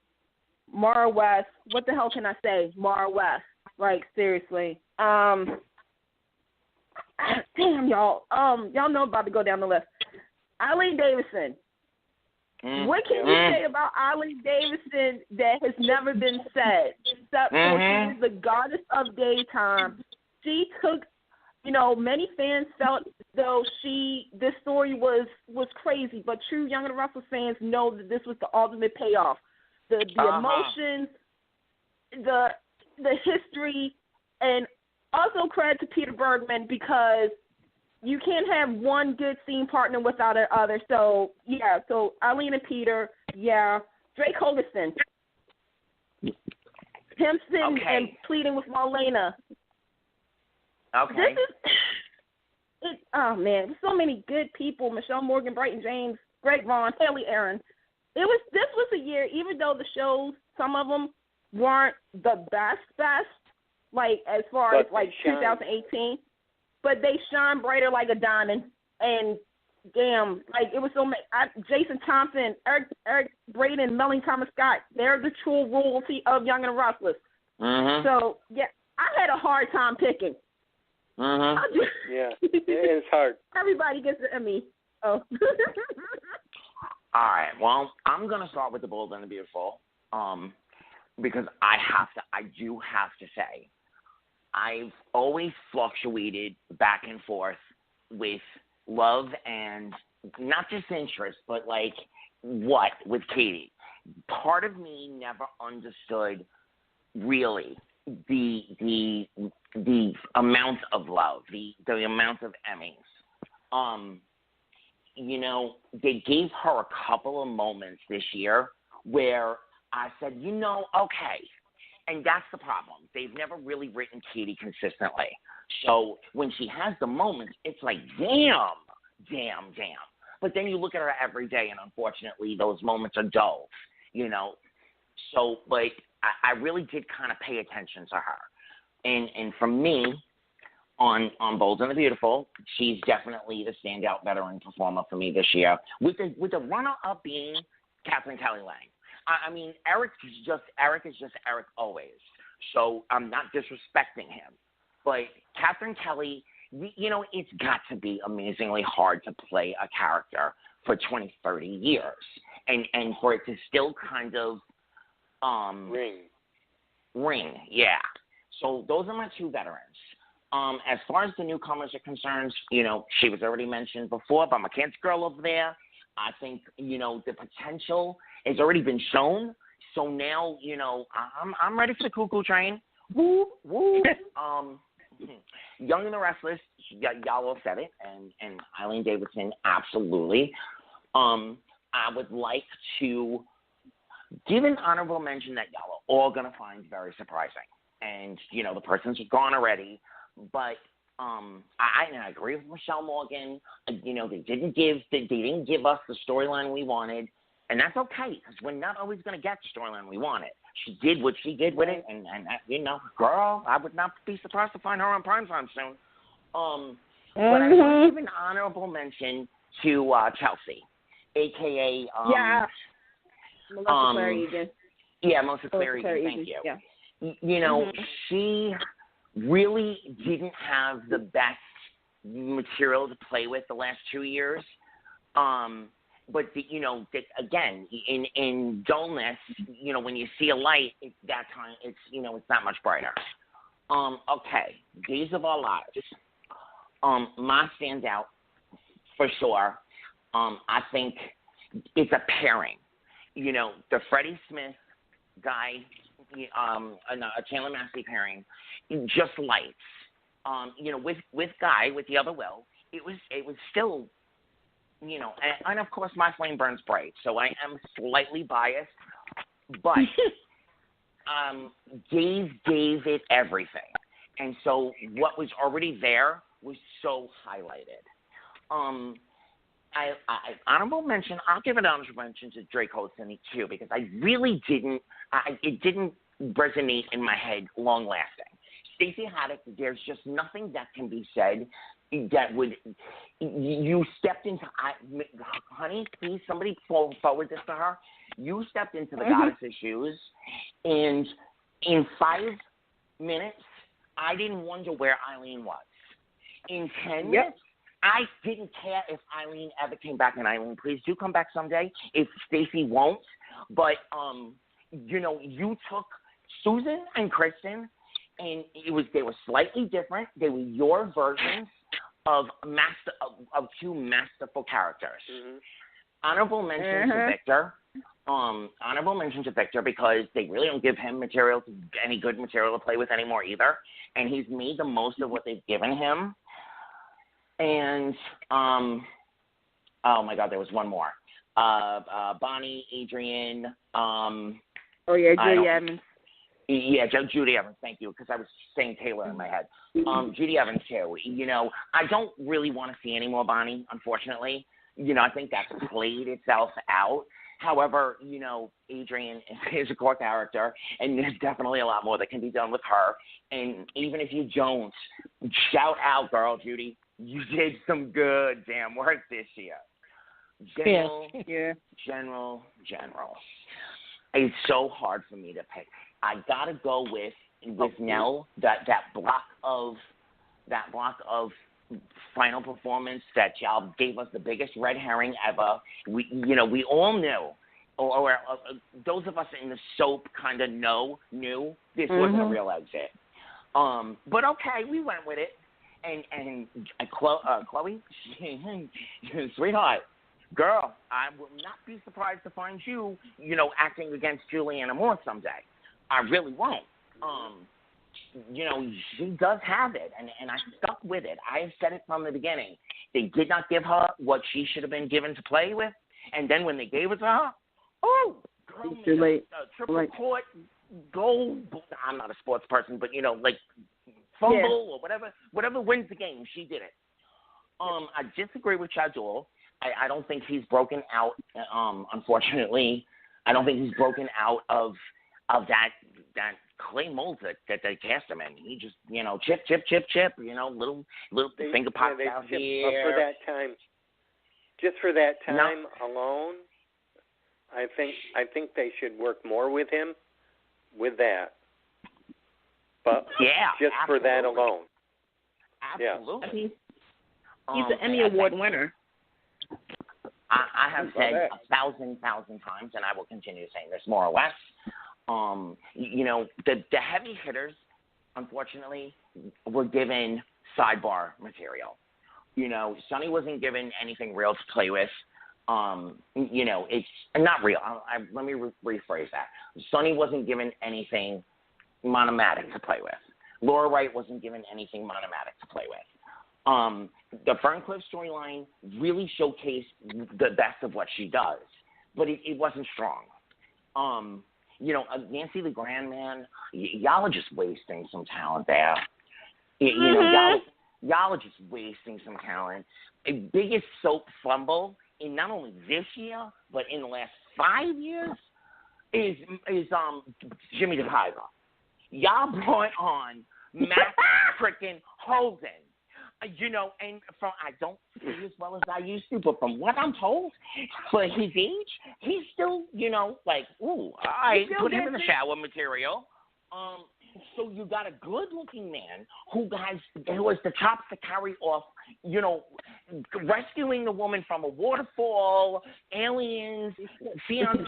Maura West, what the hell can I say? Maura West, seriously. Damn, y'all. Y'all know I'm about to go down the list. Eileen Davidson. What can you say about Eileen Davidson that has never been said? Except for she's the goddess of daytime. She took, many fans felt though this story was crazy, but true Young and Restless fans know that this was the ultimate payoff. The emotions, the history, and also credit to Peter Bergman, because you can't have one good scene partner without the other. So, yeah, Eileen and Peter, yeah. Drake Holgerson. Him sitting and pleading with Marlena. Okay. oh man, so many good people: Michelle Morgan, Brighton James, Greg Vaughn, Haley Aaron. This was a year, even though the shows, some of them weren't the best, like as far as like 2018, but they shine brighter like a diamond. And damn, like it was so many. Jason Thompson, Eric Braden, Melanie Thomas Scott, they're the true royalty of Young and Restless. Mm-hmm. So yeah, I had a hard time picking. Mm-hmm. Yeah, it's hard. Everybody gets an Emmy. Oh. All right. Well, I'm gonna start with The Bold and the Beautiful, because I do have to say, I've always fluctuated back and forth with love and not just interest, but like what with Katie. Part of me never understood really the amount of love, the amount of Emmys. You know, they gave her a couple of moments this year where I said, okay. And that's the problem. They've never really written Katie consistently. So when she has the moments, it's like, damn. But then you look at her every day, and unfortunately, those moments are dull, So, but I really did kind of pay attention to her. And for me, on Bold and the Beautiful, she's definitely the standout veteran performer for me this year. With the runner-up being Catherine Kelly Lang. I mean, Eric is just Eric always. So I'm not disrespecting him. But Catherine Kelly, it's got to be amazingly hard to play a character for 20, 30 years. And for it to still kind of ring, yeah. So those are my two veterans. As far as the newcomers are concerned, she was already mentioned before, but my Kansas girl over there, I think, the potential has already been shown. So now, I'm ready for the cuckoo train. Woo, woo. Young and the Restless, y'all all said it, and Eileen Davidson, absolutely. I would like to give an honorable mention that y'all are all going to find very surprising. And, the person's gone already. But I agree with Michelle Morgan. They didn't give us the storyline we wanted, and that's okay because we're not always going to get the storyline we wanted. She did what she did with it, and girl, I would not be surprised to find her on primetime soon. But I want to give an honorable mention to Chelsea, aka Melissa Clary Egan. Yeah, Melissa Clary Egan. Thank you. Yeah. She really didn't have the best material to play with the last 2 years. But, again, in dullness, when you see a light, that time it's that much brighter. Okay, Days of Our Lives. Ma stands out for sure. I think it's a pairing. The Freddie Smith guy, a Chandler Massey pairing, just lights. With Guy, with the other Will, it was still, and of course my flame burns bright, so I am slightly biased, but Dave gave it everything, and so what was already there was so highlighted. I honorable mention. I'll give an honorable mention to Drake Hudson too, because I really didn't. It didn't resonate in my head long lasting. Stacey Haddock, there's just nothing that can be said that would. You stepped into. Honey, please, somebody forward this to her. You stepped into the goddess's shoes, and in 5 minutes, I didn't wonder where Eileen was. In 10 minutes. I didn't care if Eileen ever came back, and Eileen, please do come back someday. If Stacey won't, but you took Susan and Kristen, and they were slightly different. They were your versions of two masterful characters. Mm-hmm. Honorable mention to Victor. Honorable mention to Victor because they really don't give him any good material to play with anymore either, and he's made the most of what they've given him. And, oh my God, there was one more. Bonnie, Adrian. Julia Edmonds. Yeah, Judy Evans, thank you, because I was saying Taylor in my head. Judy Evans, too. You know, I don't really want to see any more Bonnie, unfortunately. You know, I think that's played itself out. However, you know, Adrian is a core character, and there's definitely a lot more that can be done with her. And even if you don't, shout out, girl, Judy. You did some good damn work this year. General. It's so hard for me to pick. I gotta go with Nell. That block of final performance that y'all gave us the biggest red herring ever. We all knew, or those of us in the soap kind of knew this wasn't a real exit. But okay, we went with it. And Chloe, sweetheart, girl, I will not be surprised to find you, acting against Juliana Moore someday. I really won't. She does have it, and I stuck with it. I have said it from the beginning. They did not give her what she should have been given to play with, and then when they gave it to her, girl, too late. Triple court, goal. I'm not a sports person, but fumble or whatever wins the game, she did it. I disagree with Chadul. I don't think he's broken out. Unfortunately, I don't think he's broken out of that clay mold that they cast him in. He just chip. Little finger pops out here. For that time, just for that time alone, I think they should work more with him with that. But just absolutely. For that alone. Absolutely. He's an Emmy Award winner. I have said 1,000 times, and I will continue saying this more or less. The heavy hitters, unfortunately, were given sidebar material. Sonny wasn't given anything real to play with. It's not real. Let me rephrase that. Sonny wasn't given anything monomatic to play with. Laura Wright wasn't given anything monomatic to play with. The Ferncliff storyline really showcased the best of what she does, but it wasn't strong. Nancy the Grandman, y'all are just wasting some talent there. Y'all are just wasting some talent. The biggest soap fumble in not only this year, but in the last 5 years is Jimmy DePiva. Y'all brought on Matt freaking Holden. And I don't see as well as I used to, but from what I'm told, for his age, he's still, I put him in the shower material. So you got a good-looking man who has the chops to carry off, rescuing the woman from a waterfall, aliens, fiance.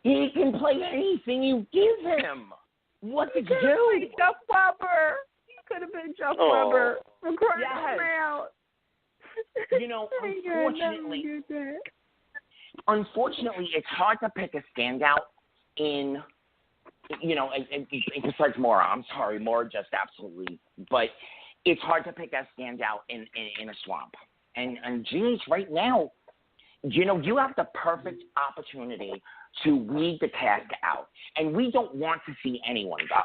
He can play anything you give him. What did you do? Jeff Weber. Could have been Jeff Weber. Unfortunately, it's hard to pick a standout in, besides Maura. I'm sorry, Maura just absolutely, but it's hard to pick a standout in a swamp. And geez, right now, you have the perfect opportunity to weed the cast out. And we don't want to see anyone go.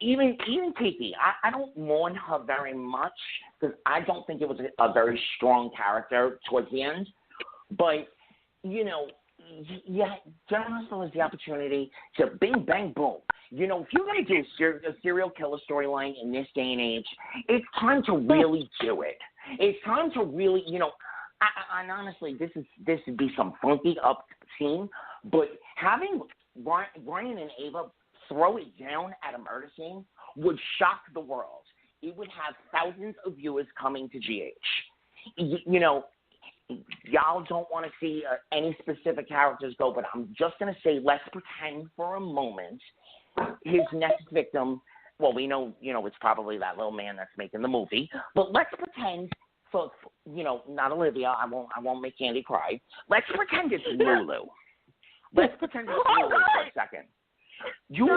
Even Kiki, I don't mourn her very much because I don't think it was a very strong character towards the end. But, John Russell has the opportunity to bing, bang, boom. If you're going to do a serial killer storyline in this day and age, it's time to really do it. It's time to really, and honestly, this would be some funky up scene, but having Ryan and Ava throw it down at a murder scene would shock the world. It would have thousands of viewers coming to GH. Y'all don't want to see any specific characters go, but I'm just going to say, let's pretend for a moment his next victim. Well, we know, it's probably that little man that's making the movie, but let's pretend. So, not Olivia. I won't make Candy cry. Let's pretend it's Lulu. Let's pretend it's Lulu for a second. You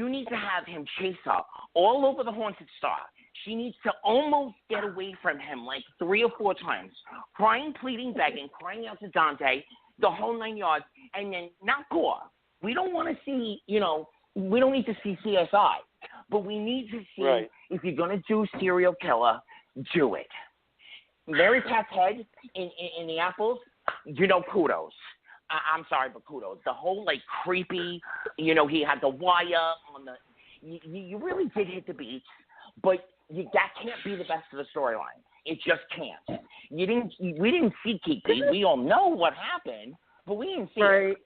need to have him chase her all over the Haunted Star. She needs to almost get away from him like 3 or 4 times, crying, pleading, begging, crying out to Dante, the whole 9 yards, and then not gore, We don't want to see, we don't need to see CSI, but we need to see if you're going to do serial killer, do it. Mary Pat's head in the apples, kudos. I'm sorry, but kudos. The whole, creepy, he had the wire on the, you really did hit the beats, but that can't be the best of the storyline. It just can't. We didn't see Kiki. We all know what happened, but we didn't see it.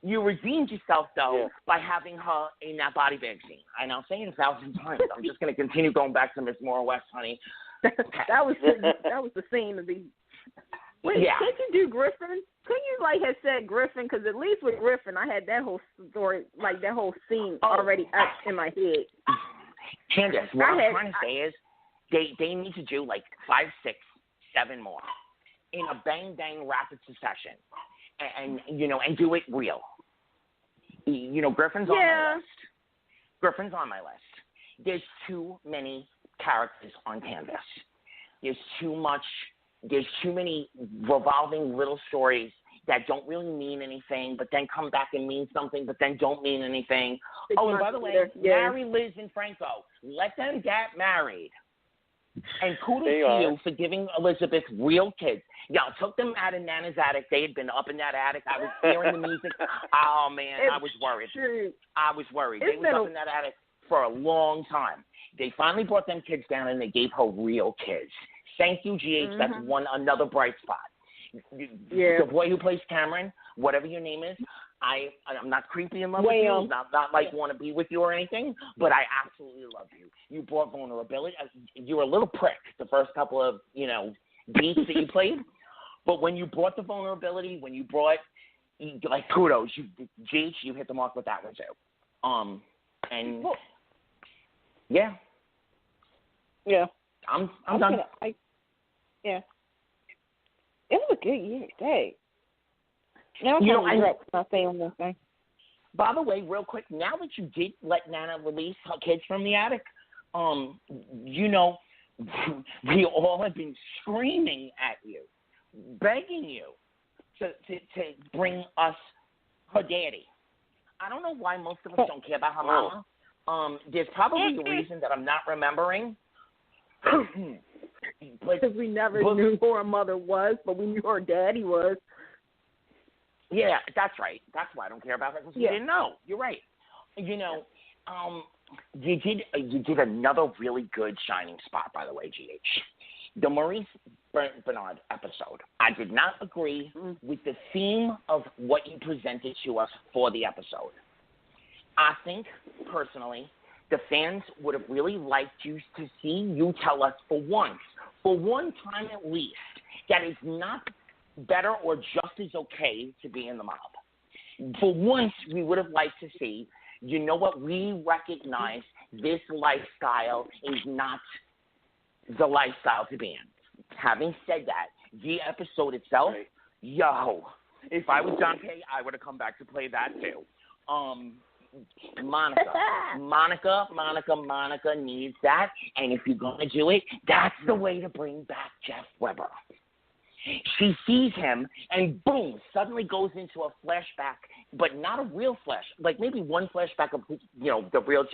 You redeemed yourself, though, by having her in that body bag scene. And I'll say it 1,000 times. I'm just going to continue going back to Miss Moore West, honey. that was the scene of the. Wait, can't you do Griffin? Couldn't you have said Griffin? Because at least with Griffin, I had that whole story, that whole scene already up in my head. Candice, what I'm trying to say is they need to do 5, 6, 7 more in a bang rapid succession, and do it real. Griffin's on my list. Griffin's on my list. There's too many characters on Candice. There's too many revolving little stories that don't really mean anything, but then come back and mean something, but then don't mean anything. Oh, and by the way, marry Liz and Franco. Let them get married. And kudos to you for giving Elizabeth real kids. Y'all took them out of Nana's attic. They had been up in that attic. I was hearing the music. Oh, man, I was worried. I was worried. They was up in that attic for a long time. They finally brought them kids down, and they gave her real kids. Thank you, GH. That's another bright spot. The boy who plays Cameron, whatever your name is, I'm not creepy in love with you, not want to be with you or anything, but I absolutely love you. You brought vulnerability. You were a little prick the first couple of, beats that you played, but when you brought the vulnerability, when you brought, kudos, GH, you hit the mark with that one too. And yeah. I'm done. It was a good year. Dang. Now I'm not saying one thing. By the way, real quick, now that you did let Nana release her kids from the attic, we all have been screaming at you, begging you to bring us her daddy. I don't know why most of us don't care about her mama. There's probably a reason that I'm not remembering. Because we never knew who her mother was, but we knew who her daddy was. Yeah, that's right. That's why I don't care about her, because we didn't know. You're right. You did another really good shining spot, by the way, GH. The Maurice Bernard episode. I did not agree with the theme of what you presented to us for the episode. I think, personally, the fans would have really liked to see you tell us for one time at least, that it's not better or just as okay to be in the mob. For once, we would have liked to see, what, we recognize this lifestyle is not the lifestyle to be in. Having said that, the episode itself, if I was Dante, I would have come back to play that too. Monica needs that, and if you're going to do it, that's the way to bring back Jeff Weber. She sees him, and boom, suddenly goes into a flashback, but not a real flash, maybe one flashback of, the real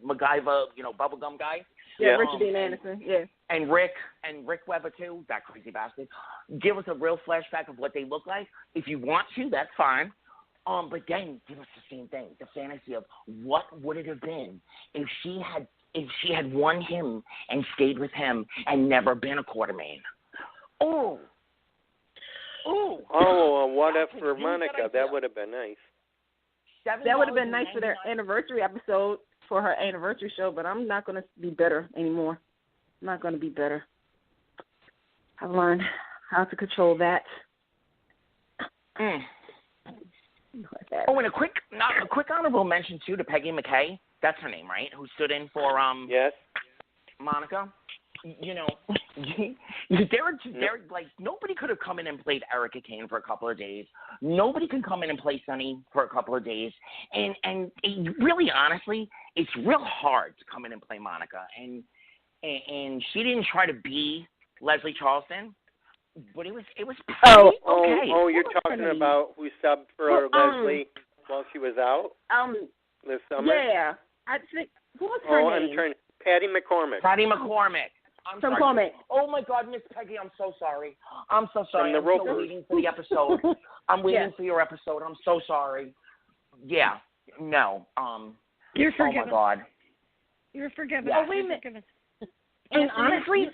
MacGyver, bubblegum guy. Yeah, Richard Dean Anderson, And Rick Weber, too, that crazy bastard. Give us a real flashback of what they look like. If you want to, that's fine. But then give us the same thing, the fantasy of what would it have been if she had won him and stayed with him and never been a Quartermain. Oh, what if for Monica? That would have been nice. That would have been nice for their anniversary episode, for her anniversary show, but I'm not going to be bitter anymore. I'm not going to be bitter. I've learned how to control that. Oh, and a quick honorable mention, too, to Peggy McKay. That's her name, right? Who stood in for Monica. Nobody could have come in and played Erica Kane for a couple of days. Nobody can come in and play Sunny for a couple of days. And really, honestly, it's real hard to come in and play Monica. And she didn't try to be Leslie Charleston, but it was pretty okay. You're talking about who subbed for Leslie. while she was out this summer? Yeah. I think, what's her name? I'm trying. Patty McCormick. Patty McCormick. I'm From sorry. Oh, my God, Miss Peggy, I'm so sorry. I'm so sorry. I'm still waiting for the episode. I'm waiting for your episode. I'm so sorry. Yeah. No. You're forgiven. Oh, my God. You're forgiven. Yeah. Oh, wait a minute. And honestly,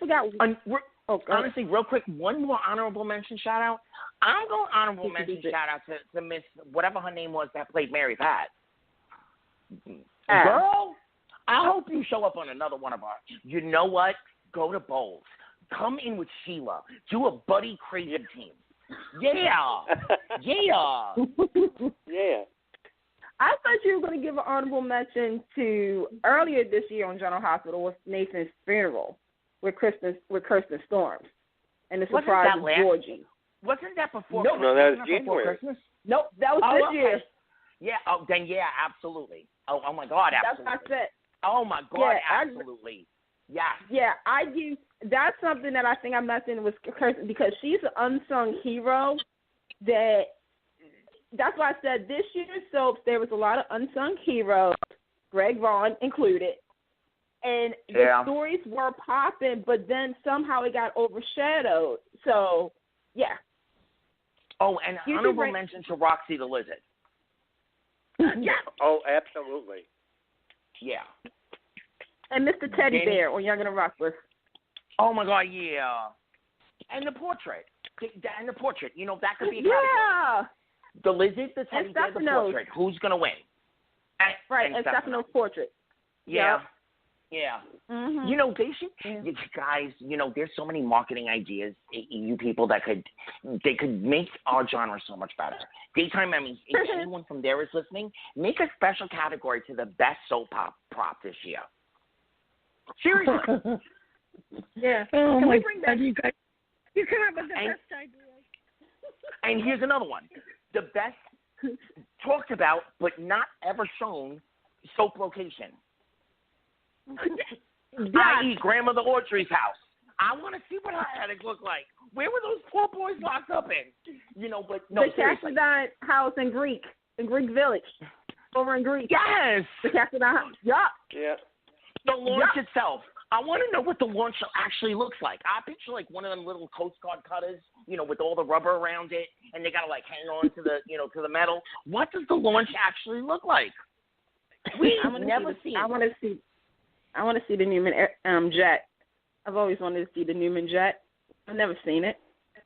honestly, real quick, one more honorable mention shout out. I'm going honorable mention shout out to Miss whatever her name was that played Mary Pat. Girl, I hope you show up on another one of our. You know what? Go to bowls. Come in with Sheila. Do a buddy crazy team. Yeah. Yeah. Yeah. I thought you were going to give an honorable mention to earlier this year on General Hospital with Nathan's funeral with Kirsten Storms and the surprise of Georgie. Wasn't that before? No, that was January. Nope, that was this year. Yeah. Oh, then yeah, absolutely. Oh my God, absolutely. That's what I said. Oh my God, absolutely. Yeah. Yeah, that's something that I think I'm messing with Kirsten because she's an unsung hero. That's why I said this year's soaps there was a lot of unsung heroes, Greg Vaughn included, and the stories were popping, but then somehow it got overshadowed. So yeah. Oh, and honorable mention to Roxy the Lizard. Yeah. Oh, absolutely. Yeah. And Mr. Teddy Bear on Young and the Restless. Oh my God, yeah. And the portrait. You know, that could be a category. Yeah. The Lizard, the Teddy Bear, the portrait. Who's gonna win? And Stefano's portrait. Yeah. Yeah. Mm-hmm. You know, they should, you guys, you know, there's so many marketing ideas, you people, that could make our genre so much better. Daytime Emmys, if anyone from there is listening, make a special category to the best soap prop this year. Seriously. Yeah. Oh, my God, you guys. You come up with the best ideas. And here's another one. The best talked about but not ever shown soap location. I.e. Grandmother Audrey's house. I want to see what her attic looked like. Where were those poor boys locked up in? You know, but no, the Cassadine house in Greek Village, over in Greek. Yes. The Cassadine house. Yup. Yeah. The launch itself. I want to know what the launch actually looks like. I picture like one of them little Coast Guard cutters, you know, with all the rubber around it, and they gotta like hang on to the, you know, to the metal. What does the launch actually look like? We've never seen. I want to see the Newman jet. I've always wanted to see the Newman jet. I've never seen it.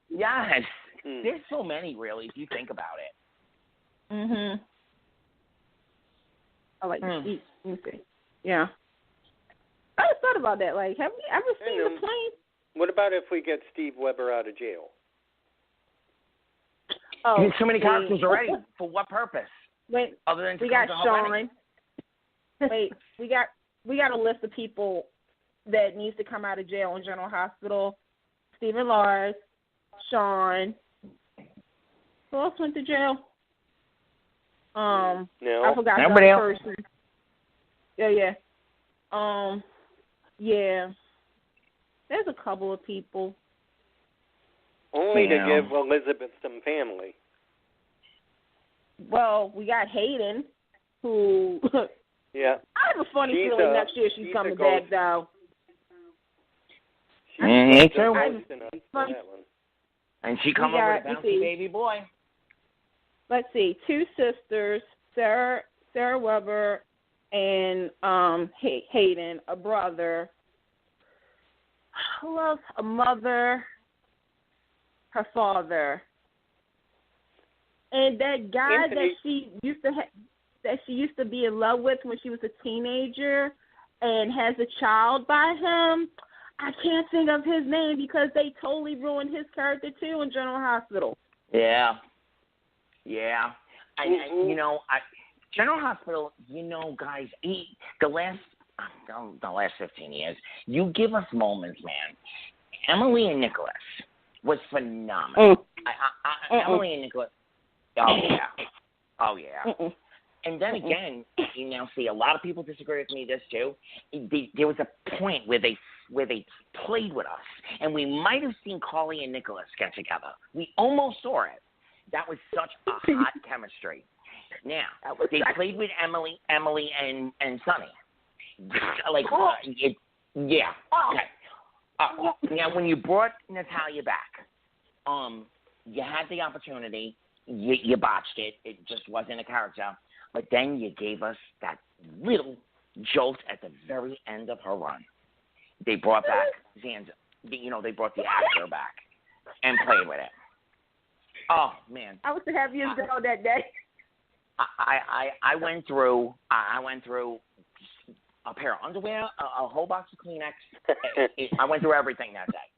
Yes. There's so many, really, if you think about it. Mhm. I like the seats. Let me see. Yeah. I just thought about that. Like, have we ever seen the plane? What about if we get Steve Weber out of jail? Oh, there's so many characters already. For what purpose? Wait, other than we got Sean. Wait, we got a list of people that needs to come out of jail in General Hospital. Stephen Lars, Sean. Who else went to jail? No. I forgot that person. Yeah. Yeah. There's a couple of people. Only to give Elizabeth some family. Well, we got Hayden, who... Yeah. I have a funny feeling next year she's coming back, though. Me too. And she come over with a bouncy baby boy. Let's see. Two sisters, Sarah Weber and Hayden, a brother. Who else? A mother, her father. And that guy that she used to be in love with when she was a teenager and has a child by him. I can't think of his name because they totally ruined his character too in General Hospital. Yeah. You know, General Hospital, you know, guys, the last 15 years, you give us moments, man. Emily and Nicholas was phenomenal. Emily and Nicholas. Oh yeah. And then again, you now see a lot of people disagree with me. This too. There was a point where they played with us, and we might have seen Carly and Nicholas get together. We almost saw it. That was such a hot chemistry. Now, they played with Emily, and Sonny. Yeah. Okay. Now, when you brought Natalia back, you had the opportunity. You botched it. It just wasn't a character. But then you gave us that little jolt at the very end of her run. They brought back Zanza. They brought the actor back and played with it. Oh, man. I was the happiest girl that day. I went through a pair of underwear, a whole box of Kleenex. I went through everything that day.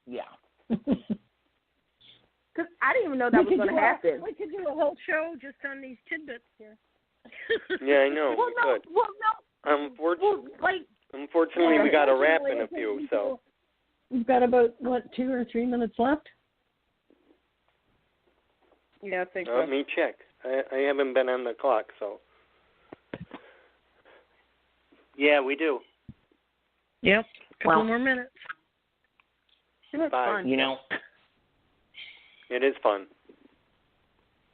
Yeah. Because I didn't even know that was going to happen. We could do a whole show just on these tidbits here. Yeah, I know. We could. Unfortunately, we got to wrap in a few, so. We've got about, 2 or 3 minutes left? Yeah, I think so. Let me check. I haven't been on the clock, so. Yeah, we do. Yep, a couple more minutes. It's fun. It is fun.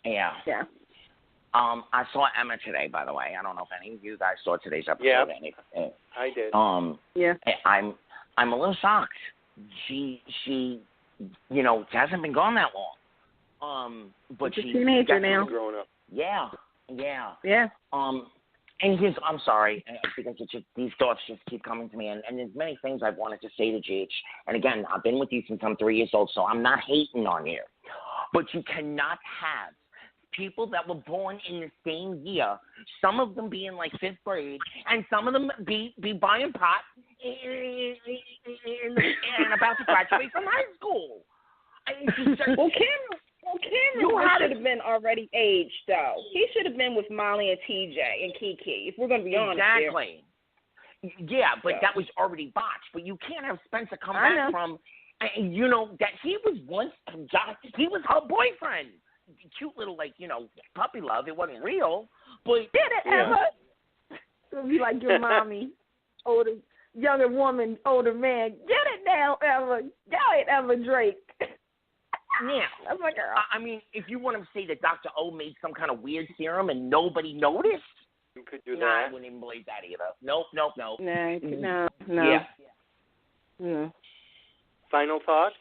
Yeah. Yeah. I saw Emma today, by the way. I don't know if any of you guys saw today's episode. Yeah, I did. Yeah. I'm a little shocked. She hasn't been gone that long. But she's a teenager now. Grown up. Yeah. And I'm sorry, because these thoughts just keep coming to me, and there's many things I've wanted to say to GH. And again, I've been with you since I'm 3 years old, so I'm not hating on you. But you cannot have people that were born in the same year, some of them be in like 5th grade, and some of them be buying pot and about to graduate from high school. Cameron should have been already aged, though. He should have been with Molly and TJ and Kiki, if we're going to be honest. Exactly. Yeah, but that was already botched. But you can't have Spencer come back from, that he was once, he was her boyfriend. Cute little, puppy love. It wasn't real. But did it ever? It'll be like your mommy, younger woman, older man. Get it now, Emma. Y'all ain't Emma Drake. Now, that's my girl. I mean, if you want to say that Dr. O made some kind of weird serum and nobody noticed, you could do that. I wouldn't even believe that either. Nope. No. Yeah. Final thoughts?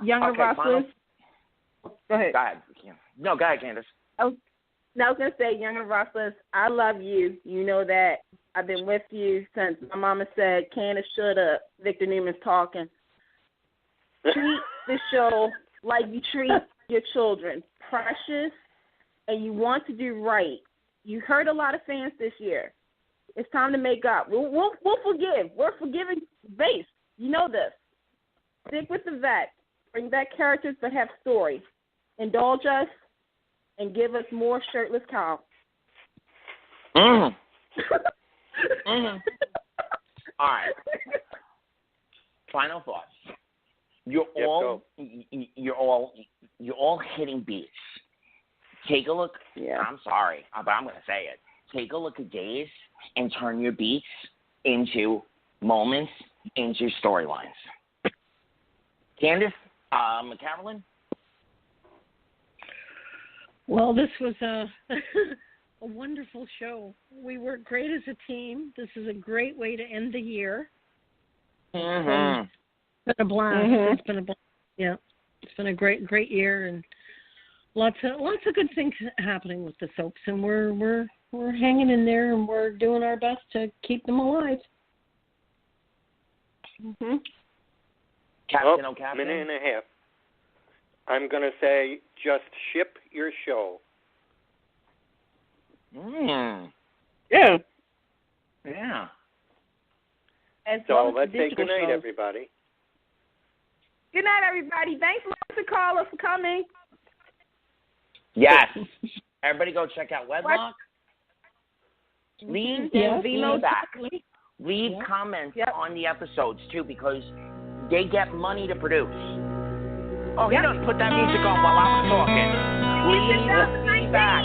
Younger Rustlers. Go ahead. No, go ahead, Candice. Oh, no, I was going to say, Younger Rustlers, I love you. You know that. I've been with you since my mama said, Candice, shut up. Victor Newman's talking. Treat the show like you treat your children. Precious, and you want to do right. You hurt a lot of fans this year. It's time to make up. We'll forgive. We're forgiving base. You know this. Stick with the vet. Bring back characters that have story. Indulge us and give us more shirtless cow. All right. Final thoughts. You're all hitting beats. Take a look. Yeah. I'm sorry, but I'm going to say it. Take a look at days and turn your beats into moments, into storylines. Candice, CAROLYN? Well, this was a wonderful show. We worked great as a team. This is a great way to end the year. Mm-hmm. It's been a blast. Mm-hmm. It's been a blast. Yeah, it's been a great year, and lots of good things happening with the soaps, and we're hanging in there, and we're doing our best to keep them alive. Mm-hmm. Captain O'Captain. Minute and a half. I'm going to say just ship your show. Yeah. Yeah. And so let's say good night, everybody. Good night, everybody. Thanks, Melissa Karla, for coming. Yes. Everybody go check out Wed-Locked. Leave feedback. Leave comments on the episodes, too, because they get money to produce. Oh, he doesn't put that music on while I was talking. Leave feedback.